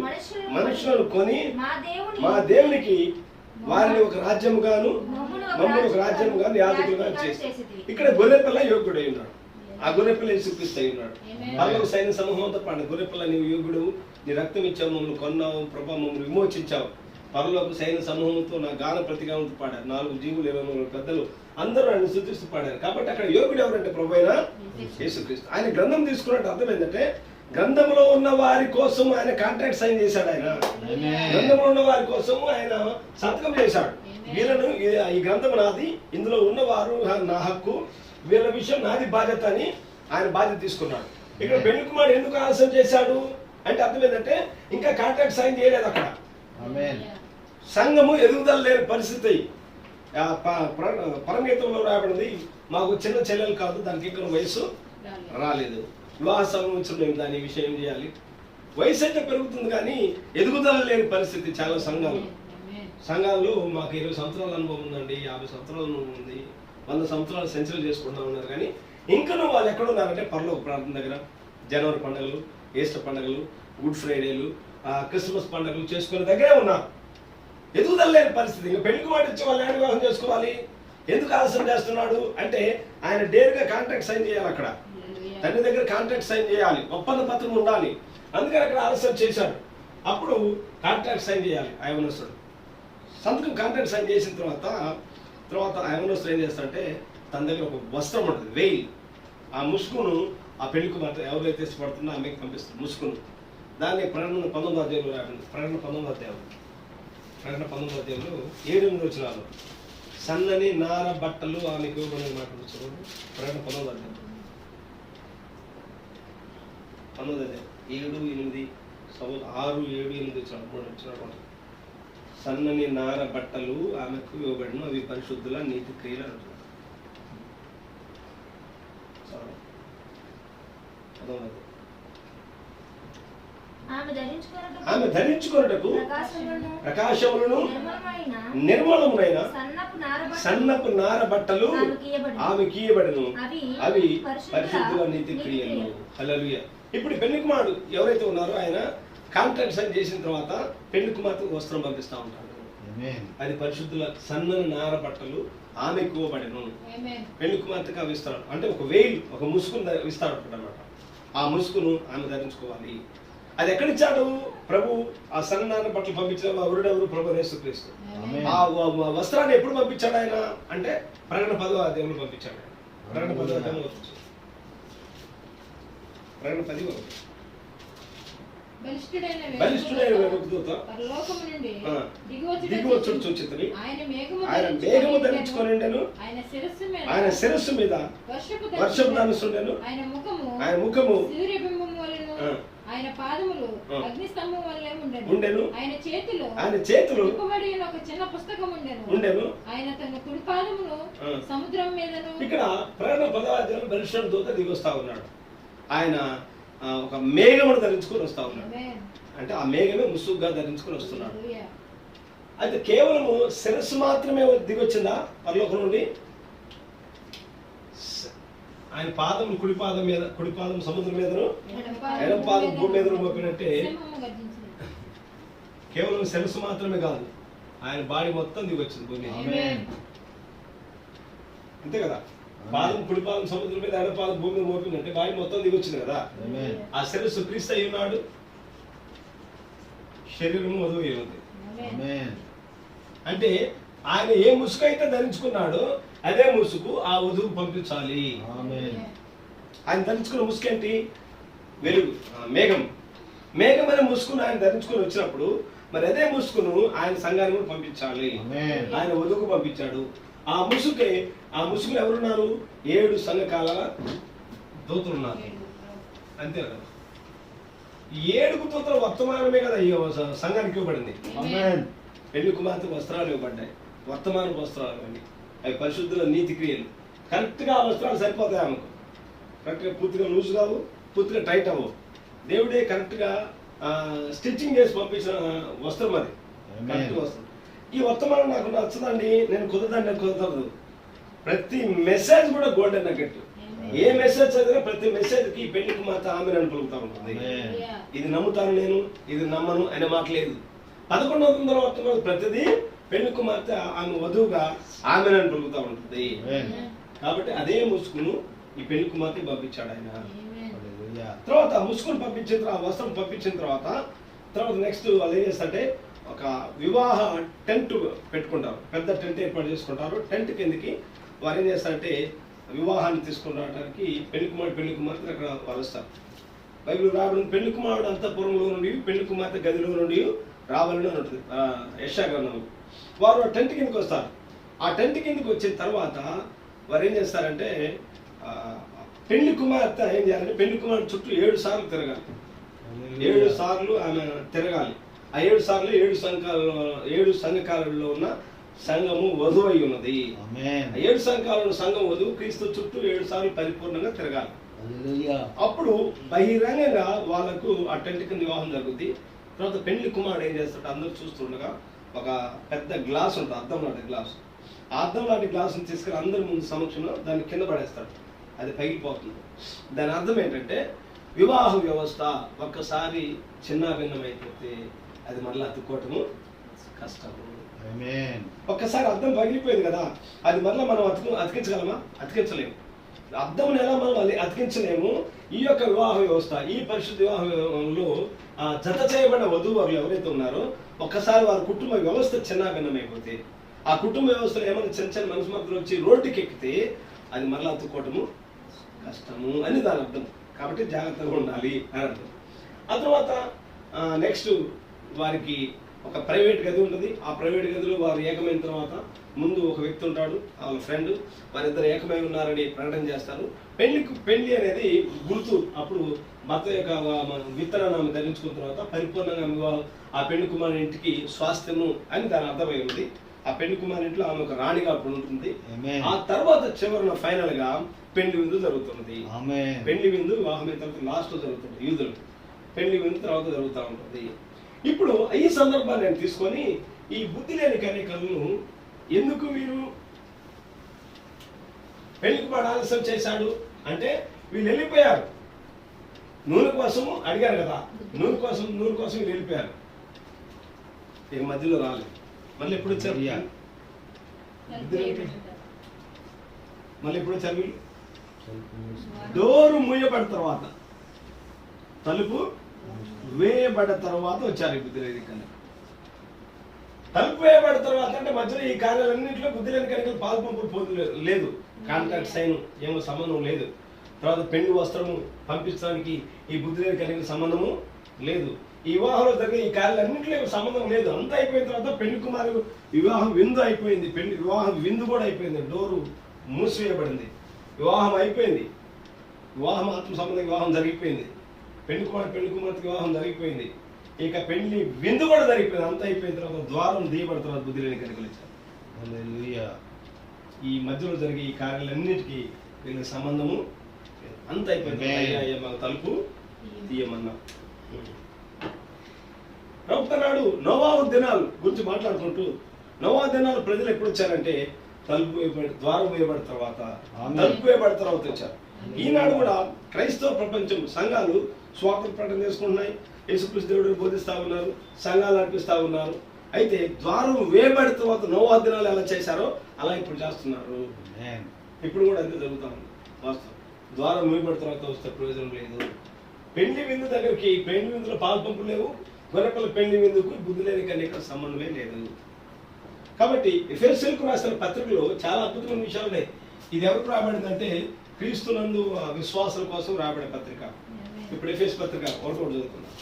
మనుషులను కొని మా దేవునికి వారిని ఒక రాజ్యముగాను మమ్మల్ని ఒక రాజ్యముగాను యాజకులుగా చేసి. ఇక్కడ గొర్రెపిల్ల యోగ్యుడై ఉన్నాడు. ఆ గొర్రెపిల్ల యేసుక్రీస్తు అయి ఉన్నాడు. పరలోక సైన్య సమూహంతో పాటు గొర్రెపిల్ల నీవు యోగ్యుడు, నీ రక్తం ఇచ్చావు, మమ్మల్ని కొన్నావు ప్రభా, మమ్మల్ని విమోచించావు. పరలోక సైన్య సమూహంతో నా గాన ప్రతిగానంతో పాడారు. 4 జీవులు 23 పెద్దలు అందరూ ఆయన స్తుతిస్తూ పాడారు. కాబట్టి అక్కడ యోగుడు ఎవరంటే ప్రభు అయిన యేసుక్రీస్తు. ఆయన గ్రంథం తీసుకున్నట్టు అర్థం ఏంటంటే గ్రంథంలో ఉన్న వారి కోసం ఆయన కాంట్రాక్ట్ సైన్ చేశాడు. ఆయన గ్రంథంలో ఉన్న వారి కోసం ఆయన సంతకం చేశాడు. వీళ్ళను ఈ గ్రంథం నాది, ఇందులో ఉన్నవారు నా హక్కు, వీళ్ళ విషయం నాది బాధ్యత అని ఆయన బాధ్యత తీసుకున్నాడు. ఇక్కడ పెళ్లి కుమారుడు ఎందుకు ఆలస్యం చేశాడు అంటే అర్థం ఏంటంటే ఇంకా కాంట్రాక్ట్ సైన్ చేయలేదు. అక్కడ సంఘము ఎదుగుదల లేని పరిస్థితి. పరమగీతంలో రాబడింది, మాకు చిన్న చెల్లెలు కాదు, దానికి ఇంకా వయసు రాలేదు, వివాహ సంబంధించిన దాని విషయం ఏం చేయాలి. వయసు అయితే పెరుగుతుంది కానీ ఎదుగుదల లేని పరిస్థితి చాలా సంఘాల్లో. మాకు 20 సంవత్సరాల అనుభవం ఉందండి, 50 సంవత్సరాల ఉంది, 100 సంవత్సరాలు సెంచరీ చేసుకుంటా ఉన్నారు. కానీ ఇంకా వాళ్ళు ఎక్కడున్నారంటే పరలోక ప్రాంతం దగ్గర జనవరి పండుగలు, ఈస్టర్ పండుగలు, గుడ్ ఫ్రైడేలు, క్రిస్మస్ పండుగలు చేసుకునే దగ్గరే ఉన్నారు. ఎదుగుదల లేని పరిస్థితి. ఇంకా పెళ్లికి మాట ఇచ్చి వాళ్ళు ఏడు వివాహం చేసుకోవాలి. ఎందుకు ఆలస్యం చేస్తున్నాడు అంటే ఆయన డేర్గా కాంట్రాక్ట్ సైన్ చేయాలి. అక్కడ తండ్రి దగ్గర కాంట్రాక్ట్ సైన్ చేయాలి, ఒప్పంద పత్రం ఉండాలి. అందుకని అక్కడ ఆలస్యం చేశాడు. అప్పుడు కాంట్రాక్ట్ సైన్ చేయాలి. యవనస్తుడు సంతకం కాంట్రాక్ట్ సైన్ చేసిన తర్వాత యవనస్తుడు ఏం చేస్తాడంటే తన దగ్గర ఒక వస్త్రం ఉంటుంది, వెయిల్. ఆ ముసుగును ఆ పెళ్లికి మాత్రం ఎవరైతే ఇష్టపడుతుందో ఆమెకి పంపిస్తారు ముసుగును. దాన్ని ప్రకటన 19వ అధ్యాయంలో రాబడింది. ప్రకటన 19వ అధ్యాయంలో 7-8 వచనాలు సన్నని నార బట్టలు ఆమెకు ఇవ్వమని మాట్లాడుతూ ప్రకటన 19వ అధ్యాయం 7-8 6-7-8 వచ్చిన సన్నని నార బట్టలు ఆమెకు ఇవ్వబడిన అవి పరిశుద్ధుల నీతి క్రియలు అంటున్నారు. ఆమె ధరించుకొనుటకు ప్రకాశములను నిర్మలమునైన సన్నపు నార బట్టలు ఆమెకి ఇయ్యబడును, అవి పరిశుద్ధుల నీతి క్రియలు. హల్లెలూయా. ఇప్పుడు పెళ్లి కుమారుడు ఎవరైతే ఉన్నారో ఆయన కాంట్రాక్ట్ సైన్ చేసిన తర్వాత పెళ్లి కుమార్తెకు వస్త్రం పంపిస్తూ ఉంటాడు. అది పరిశుద్ధుల సన్నని నార బట్టలు ఆమెకు ఇవ్వబడును. పెళ్లి కుమార్తెకు అవి ఇస్తాడు. అంటే ఒక వేలు, ఒక ముసుగును ఇస్తాడు అనమాట. ఆ ముసుగును ఆమె ధరించుకోవాలి. అది ఎక్కడిచ్చాడు ప్రభు? ఆ సన్ననాన్న బట్టలు పంపించిన వరుడెవరు? ప్రభు యేసుక్రీస్తు. ఆ వస్త్రాన్ని ఎప్పుడు పంపించాడు ఆయన అంటే ప్రకటన 10వ అధ్యాయంలో పంపించాడు. ప్రకటన 10వ అధ్యాయంలో ప్రకటన 10 బలిష్ఠుడైన దూత దిగివచ్చుడు చూచితిని. ఆయన మేఘము ధరించుకొనిండెను. ఆయన శిరస్సు మీద వర్షపు ధనుసుండెను. ఆయన ముఖము ఆయన పాదములు అగ్నిస్తంభం వల్లే ఉండెను. ఆయన చేతులు ఒక చిన్న పుస్తకం ఉండెను. ఆయన తన కుడి పాదమును సముద్రం మీదను. ఇక్కడ ప్రకటన 10వ అధ్యాయంలో బలిష్ఠుడు దూత దిగి వస్తా ఉన్నాడు. ఆయన ఒక మేఘమును ధరించుకొని వస్తా ఉన్నాడు. అంటే ఆ మేఘమే ముసుగుగా ధరించుకొని వస్తున్నాడు. అయితే కేవలము శిరస్సు మాత్రమే దిగొచ్చిందా పరలోకం నుండి? ఆయన పాదం కుడి పాదం సముద్రం మీదను ఎడమ పాదం భూమి మీద మోపినట్టే కేవలం శిరస్సు మాత్రమే కాదు, ఆయన బాడీ మొత్తం దిగొచ్చింది భూమి. అంతే కదా? పాదం కుడి పాదం సముద్రం మీద ఎడమ పాదం భూమి మీద మోపినట్టే బాడీ మొత్తం దిగొచ్చింది కదా. ఆ శిరస్సు క్రీస్తు అయి ఉన్నాడు, శరీరము వధువు అయి ఉంది. అంటే ఆయన ఏ ముసుగు అయితే ధరించుకున్నాడో అదే ముసుగు ఆ వధువు పంపించాలి. ఆయన ధరించుకున్న ముసుగు ఏంటి? వెలుగు, మేఘం. మేఘం అనే ముసుగును ఆయన ధరించుకుని వచ్చినప్పుడు మరి అదే ముసుగును ఆయన సంఘానికి కూడా పంపించాలి. ఆయన వధువుకు పంపించాడు. ఆ ముసుగులు ఎవరున్నారు? 7 సంఘకాల దూతలు ఉన్నారు. అంతే కదా? 7 దూతల వర్తమానమే కదా ఈ సంఘానికి ఇవ్వబడింది. పెళ్లి కుమార్తె వస్త్రాలు ఇవ్వబడ్డాయి, వర్తమాన వస్త్రాలు అని. అవి పరిశుద్ధుల నీతి క్రియలు. కరెక్ట్గా ఆ వస్త్రాలు సరిపోతాయి ఆమెకు. కరెక్ట్గా పూర్తిగా లూజ్ కావు, పూర్తిగా టైట్ అవ్వవు. దేవుడే కరెక్ట్గా స్టిచ్చింగ్ చేసి పంపించిన వస్త్రం అది, కరెక్ట్ వస్త్రం. ఈ వర్తమానం నాకు నచ్చదండి, నేను కుదరదు. ప్రతి మెసేజ్ కూడా గోల్డెన్ నగెట్. ఏ మెసేజ్ చదివినా ప్రతి మెసేజ్కి పెళ్లి కుమార్తె ఆమె అని పలుకుతా ఉంటుంది. ఇది నమ్ముతాను నేను, ఇది నమ్మను అనే మాట లేదు. 1100 వర్తమానం ప్రతిదీ పెళ్లి కుమార్తె ఆమె వధువుగా ఆమె అని పలుకుతా ఉంటుంది. కాబట్టి అదే ముసుగును ఈ పెళ్లి కుమార్తె పంపించాడు ఆయన. తర్వాత ముసుగును పంపించిన తర్వాత, వస్త్రం పంపించిన తర్వాత నెక్స్ట్ వాళ్ళు ఏం చేస్తారంటే ఒక వివాహ టెంట్ పెట్టుకుంటారు. పెద్ద టెంట్ ఏర్పాటు చేసుకుంటారు. టెంట్ కిందకి వారు ఏం చేస్తారంటే వివాహాన్ని తీసుకుని రావడానికి పెళ్లి కుమార్తె అక్కడ వరుస్తారు. బైబిల్ రాబడిన పెళ్లి కుమారుడు అంతఃపురంలో నుండి పెళ్లి కుమార్తె గదిలో నుండి రావాలని ఉంటుంది యెషయా గ్రంథంలో. వారు ఆ టెంట్ కిందకి వస్తారు. ఆ టెంట్ కిందకి వచ్చిన తర్వాత వారు ఏం చేస్తారంటే పెళ్లి కుమార్తె ఏం చేయాలంటే పెళ్లి కుమార్తె చుట్టూ 7 సార్లు తిరగాలి. 7 సార్లు ఆమె తిరగాలి. ఆ 7 సార్లు 7 సంఘకాలలో ఉన్న సంఘము వధువు అయి ఉన్నది. 7 సంఘకాలలో సంఘం వధువు క్రీస్తు చుట్టూ 7 సార్లు పరిపూర్ణంగా తిరగాలి. అప్పుడు బహిరంగంగా వాళ్ళకు ఆ టెంట్ కింద వివాహం జరుగుద్ది. తర్వాత పెళ్లి కుమారుడు ఏం చేస్తాడు, అందరూ చూస్తుండగా ఒక పెద్ద గ్లాస్ ఉంటుంది, అద్దం లాంటి గ్లాస్. ఆ అద్దం లాంటి గ్లాసుని తీసుకుని అందరి ముందు సమక్షంలో దాన్ని కింద పడేస్తాడు. అది పగిలిపోతుంది. దాని అర్థం ఏంటంటే వివాహ వ్యవస్థ ఒక్కసారి చిన్నాభిన్నమైపోతే అది మళ్ళీ అతుక్కోవటము కష్టము. ఒక్కసారి అద్దం పగిలిపోయింది కదా, అది మళ్ళీ మనం అతికించగలమా? అతికించలేము. అద్దం ఎలా మనం అతికించలేము. ఈ యొక్క వివాహ వ్యవస్థ, ఈ పరిశుద్ధ వివాహంలో జత చేయబడిన వధూవరులు ఎవరైతే ఉన్నారో ఒక్కసారి వారి కుటుంబ వ్యవస్థ చిన్నాభిన్నమైపోతే, ఆ కుటుంబ వ్యవస్థలో ఏమైనా చిన్న మనసు మధ్యలో వచ్చి రోడ్డుకి ఎక్కితే అది మళ్ళీ అతుక్కోవటము కష్టము అని దాని అర్థం. కాబట్టి జాగ్రత్తగా ఉండాలి అని అర్థం. ఆ తర్వాత నెక్స్ట్ వారికి ఒక ప్రైవేట్ గది ఉంటుంది. ఆ ప్రైవేట్ గదిలో వారు ఏకమైన తర్వాత ముందు ఒక వ్యక్తి ఉంటాడు, వాళ్ళ ఫ్రెండ్, వారిద్దరు ఏకమై ఉన్నారని ప్రకటన చేస్తారు. పెళ్లి అనేది గుర్తు. అప్పుడు భర్త యొక్క విత్తనాన్ని ధరించుకున్న తర్వాత పరిపూర్ణంగా ఆ పెళ్లి కుమారుని ఇంటికి స్వాస్థ్యము అని దాని అర్థమై ఉంది. ఆ పెళ్లి కుమారుని ఇంట్లో ఆమె ఒక రాణిగా అప్పుడు ఉంటుంది. ఆ తర్వాత చివరిన ఫైనల్ గా పెళ్లి విందు జరుగుతున్నది. పెళ్లి విందు వివాహమైన తర్వాత లాస్ట్ లో జరుగుతుంది. యూదులు పెళ్లి విందు తర్వాత జరుగుతూ ఉంటుంది. ఇప్పుడు ఈ సందర్భాన్ని నేను తీసుకొని ఈ బుద్ధి లేని కన్యకలను ఎందుకు మీరు పెళ్లికి వాడు ఆలస్యం చేశాడు అంటే వీళ్ళు వెళ్ళిపోయారు. నూనె కోసము అడిగారు కదా, నూనె కోసం వీళ్ళు వెళ్ళిపోయారు. ఇక మధ్యలో రాలేదు. మళ్ళీ ఎప్పుడు వచ్చారు? మళ్ళీ ఎప్పుడు వచ్చారు వీళ్ళు? డోరు మూయబడిన తర్వాత, తలుపు వేయబడ్డ తర్వాత వచ్చారు ఈ బుద్ధి లేని కన్యక. తలుపు వేయబడ్డ తర్వాత అంటే మధ్యలో ఈ కార్యాలన్నింటిలో బుద్ధి లేని కన్యకలు పాలు పంపులు లేదు, కాంట్రాక్ట్ సైన్ ఏమో సంబంధం లేదు. తర్వాత పెండు వస్త్రము పంపించడానికి ఈ బుద్ధి లేని కన్యకల సంబంధము లేదు. ఈ వివాహంలో జరిగే ఈ కార్యాలన్నింటిలో సంబంధం లేదు. అంతా అయిపోయిన తర్వాత పెళ్లి కుమారు వివాహం విందు అయిపోయింది, వివాహం విందు కూడా అయిపోయింది, డోరు మూసివేయబడింది, వివాహం అయిపోయింది, వివాహం ఆత్మ సంబంధ వివాహం జరిగిపోయింది, పెళ్లి కుమార్తె వివాహం జరిగిపోయింది, ఇక పెళ్లి విందు కూడా జరిగిపోయింది. అంతా అయిపోయిన తర్వాత ద్వారం తీయబడిన తర్వాత బుద్ధి లేని కన్యకలు ఇచ్చారు. ఈ మధ్యలో జరిగే ఈ కార్యాలన్నిటికీ వీళ్ళకి సంబంధము అంత అయిపోయింది. తలుపు తీయమన్నా ప్రవక్త నాడు నోవాహు దినాలు గురించి మాట్లాడుకుంటూ, నోవాహు దినాలు ప్రజలు ఎప్పుడు వచ్చారంటే తలుపు వేయబడి ద్వారం వేయబడిన తర్వాత, తలుపు వేయబడిన తర్వాత వచ్చారు. ఈనాడు కూడా క్రైస్తవ ప్రపంచం సంఘాలు స్వాతంత్ర ప్రకటన చేసుకుంటున్నాయి, యేసుక్రీస్తు దేవుడిని బోధిస్తా ఉన్నారు, సంఘాలు నడిపిస్తా ఉన్నారు. అయితే ద్వారం వేయబడిన తర్వాత నోవాహు దినాలు ఎలా చేశారో అలా ఇప్పుడు చేస్తున్నారు. ఇప్పుడు కూడా అంతే జరుగుతా ఉంది. వాస్తవం ద్వారం వేయబడిన తర్వాత వస్తే ప్రయోజనం లేదు. పెళ్లి విందు దగ్గరికి, పెళ్లి విందులో పాలు పంపులు లేవు, గొర్రెపల్లి పెళ్లి విందుకు బుద్ధి లేని కన్యక సంబంధమే లేదు. కాబట్టి ఎఫెసీయులకు రాసిన పత్రికలో చాలా అద్భుతమైన విషయాలు ఉన్నాయి. ఇది ఎవరికి రాబడిందంటే క్రీస్తునందు విశ్వాసుల కోసం రాబడే పత్రిక. ఇప్పుడు ఎఫెస్ పత్రిక ఒకటి చదువుకున్నాం.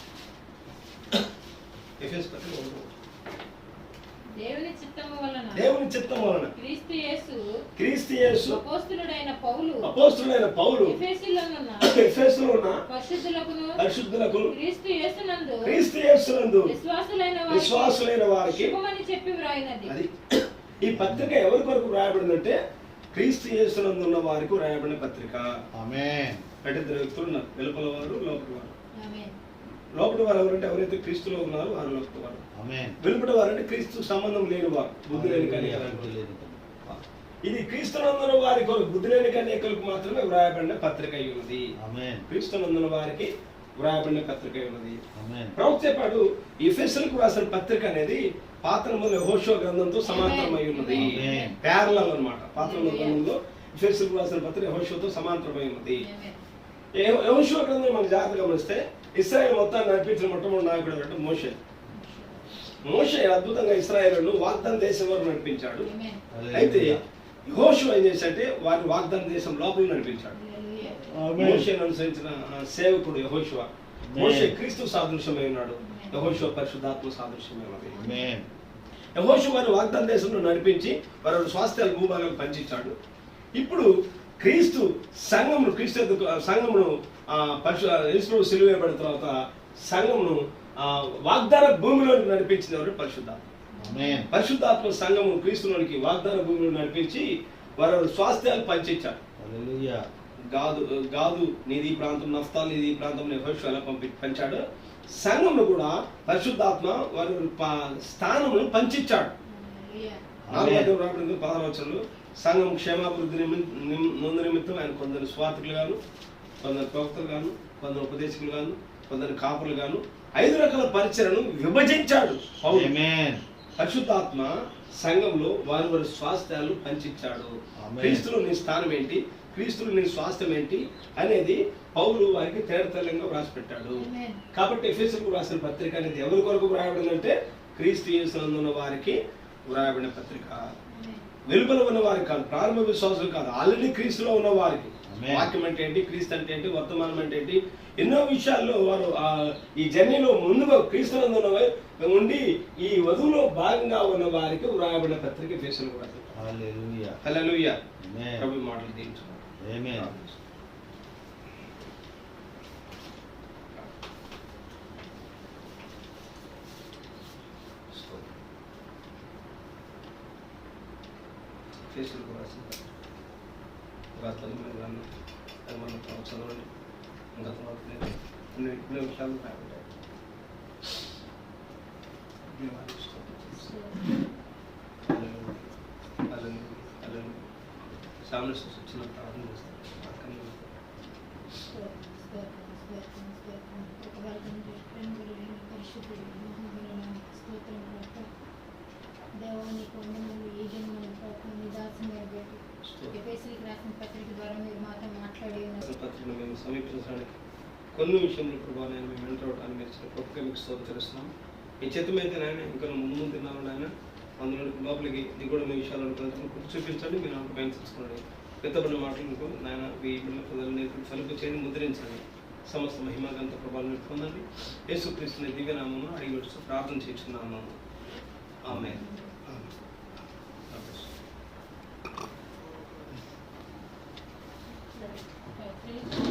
ఎఫెస్ పత్రిక దేవుని చిత్తము వలన క్రీస్తు యేసు అపోస్తలుడైన పౌలు ఎఫెసులో ఉన్న పరిశుద్ధులకు క్రీస్తు యేసునందు విశ్వాసులైన వారికి శుభమని చెప్పి వ్రాయినది. అది ఈ పత్రిక ఎవరి కొరకు రాయబడిందంటే క్రీస్తు యేసునందు ఉన్న వారికి రాయబడిన పత్రిక. ఆమేన్. అంటే ఇద్దరు వ్యక్తులు ఉన్నారు, వెలుపల వారు, లోపల వారు. ఆమేన్. లోపల వారు ఎవరంటే ఎవరైతే క్రీస్తులో ఉన్నారో వారు లోపల వారు. వెలుపల వారు అంటే క్రీస్తు సంబంధం లేని వారు, బుద్ధి లేని కన్యకలు. ఇది క్రీస్తునందున వారి కొరకు, బుద్ధి లేని కన్యకలకు మాత్రమే వ్రాయబడిన పత్రిక అయి ఉన్నది. క్రీస్తునందున వారికి వ్రాయబడిన పత్రిక అయి ఉన్నది. ప్రవక్త చెప్పాడు, ఎఫెసీయులకు రాసిన పత్రిక అనేది పాత నిబంధన యెహోషువ గ్రంథంతో సమాంతరమై ఉన్నది. ప్యారలల్ అన్నమాట. పాత నిబంధన గ్రంథంలో ఎఫెసీయులకు రాసిన పత్రిక యెహోషువతో సమాంతరమై ఉన్నది. యెహోషువ గ్రంథం మనం జాగ్రత్తగా గమనిస్తే ఇశ్రాయేలు మొత్తాన్ని నడిపించిన మొట్టమొదటి నాయకుడు అంటే మోషే. మోషే అద్భుతంగా ఇశ్రాయేలును వాగ్దాన దేశం వరకు నడిపించాడు. అయితే యెహోషువ ఏం చేశాడంటే వారిని వాగ్దాన దేశం లోపల నడిపించాడు. మోషేను అనుసరించిన సేవకుడు యెహోషువ. మోషే క్రీస్తు సాదృశ్యమై ఉన్నాడు, యెహోషువ పరిశుద్ధాత్మ సాదృశ్యమై ఉన్నది. యెహోషువ వారిని వాగ్దాన దేశంలో నడిపించి వారి స్వాస్థ్యాలు భూభాగాలు పంచించాడు. ఇప్పుడు క్రీస్తు సంఘమును యేసు సిలువ వేయబడిన తర్వాత సంఘమును వాగ్దాన భూమిలోకి నడిపించింది ఎవరు? పరిశుద్ధాత్మ. పరిశుద్ధాత్మ సంఘము క్రీస్తులోనికి వాగ్దాన భూమిలో నడిపించి వారు స్వాస్థ్యాలు పంచించారు. గాదు నీది ప్రాంతం, నఫ్తాలి నీది ప్రాంతం యెహోషువ ఎలా పంచాడు, సంఘమును కూడా పరిశుద్ధాత్మ వారి స్థానమును పంచిచ్చాడు. 4:16 సంఘం క్షేమాభివృద్ధి ముందు నిమిత్తం ఆయన కొందరు స్వార్థకులు గాను, కొందరు ప్రవక్తలు గాను, కొందరు ఉపదేశకులు గాను, కొందరు కాపులు గాను 5 రకాల పరిచర్యను విభజించాడు. పరిశుద్ధాత్మ సంఘంలో వారి స్వాస్థ్యాలు పంచిచ్చాడు. క్రీస్తులో నీ స్థానం ఏంటి, క్రీస్తులో నీ స్వాస్థ్యం ఏంటి అనేది పౌలు వారికి తేటతెల్లంగా వ్రాసి పెట్టాడు. కాబట్టి ఎఫెసీయులకు రాసిన పత్రిక అనేది ఎవరి కొరకు వ్రాయబడిందంటే క్రీస్తు యేసునందు ఉన్న వారికి వ్రాయబడిన పత్రిక. వెలుపల ఉన్న వారికి కాదు, ప్రారంభ విశ్వాసులు కాదు, ఆల్రెడీ క్రీస్తులో ఉన్న వారికి. వాక్యం అంటే ఏంటి, క్రీస్తు అంటే ఏంటి, వర్తమానం అంటే ఏంటి, ఎన్నో విషయాల్లో వారు ఈ జర్నీలో ముందుగా క్రీస్తునందు ఉండి ఈ వధువులో భాగంగా ఉన్న వారికి వ్రాయబడిన పత్రిక ఎఫెసీయులకు రాశారు. హల్లెలూయా. ప్రభు మాటలు దీవించుకోండి. ఫేస్బుక్ రాసింది అది మనం చదవండి. ఇంకా తర్వాత కొన్ని విషయాలు రాబట్టాయి. సామెత వచ్చిన ప్రార్థన చేస్తారు. దేవానికి వందనములు. ఈ జన్మను ఎఫెసీయులకు రాసిన పత్రిక ద్వారా మీరు మాతో మాట్లాడి పత్రికను మేము సమీపించడానికి కొన్ని విషయంలో ప్రభావ నేను మేము ఎంటర్ అవడానికి మీరు ఇచ్చిన గొప్పగా మీకు స్తోత్రిస్తున్నాం. మీ చేతమైతే నాయన ఇంకా ముందు తిన్నాను నాయన, అందులో లోపలికి దిగుడు మీ విషయాలను చూపించండి. మీరు నాకు పైన తెలుసుకోండి. పెద్దబడిన మాటలకు నాయన మీ ప్రజల్ని ఫలింపు చేయండి, ముద్రించండి. సమస్త మహిమగంత ప్రభావం పొందండి. యేసుక్రీస్తుని దివ్యనామము అడిగి ప్రార్థన చేస్తున్నాము. ఆమేన్. Okay.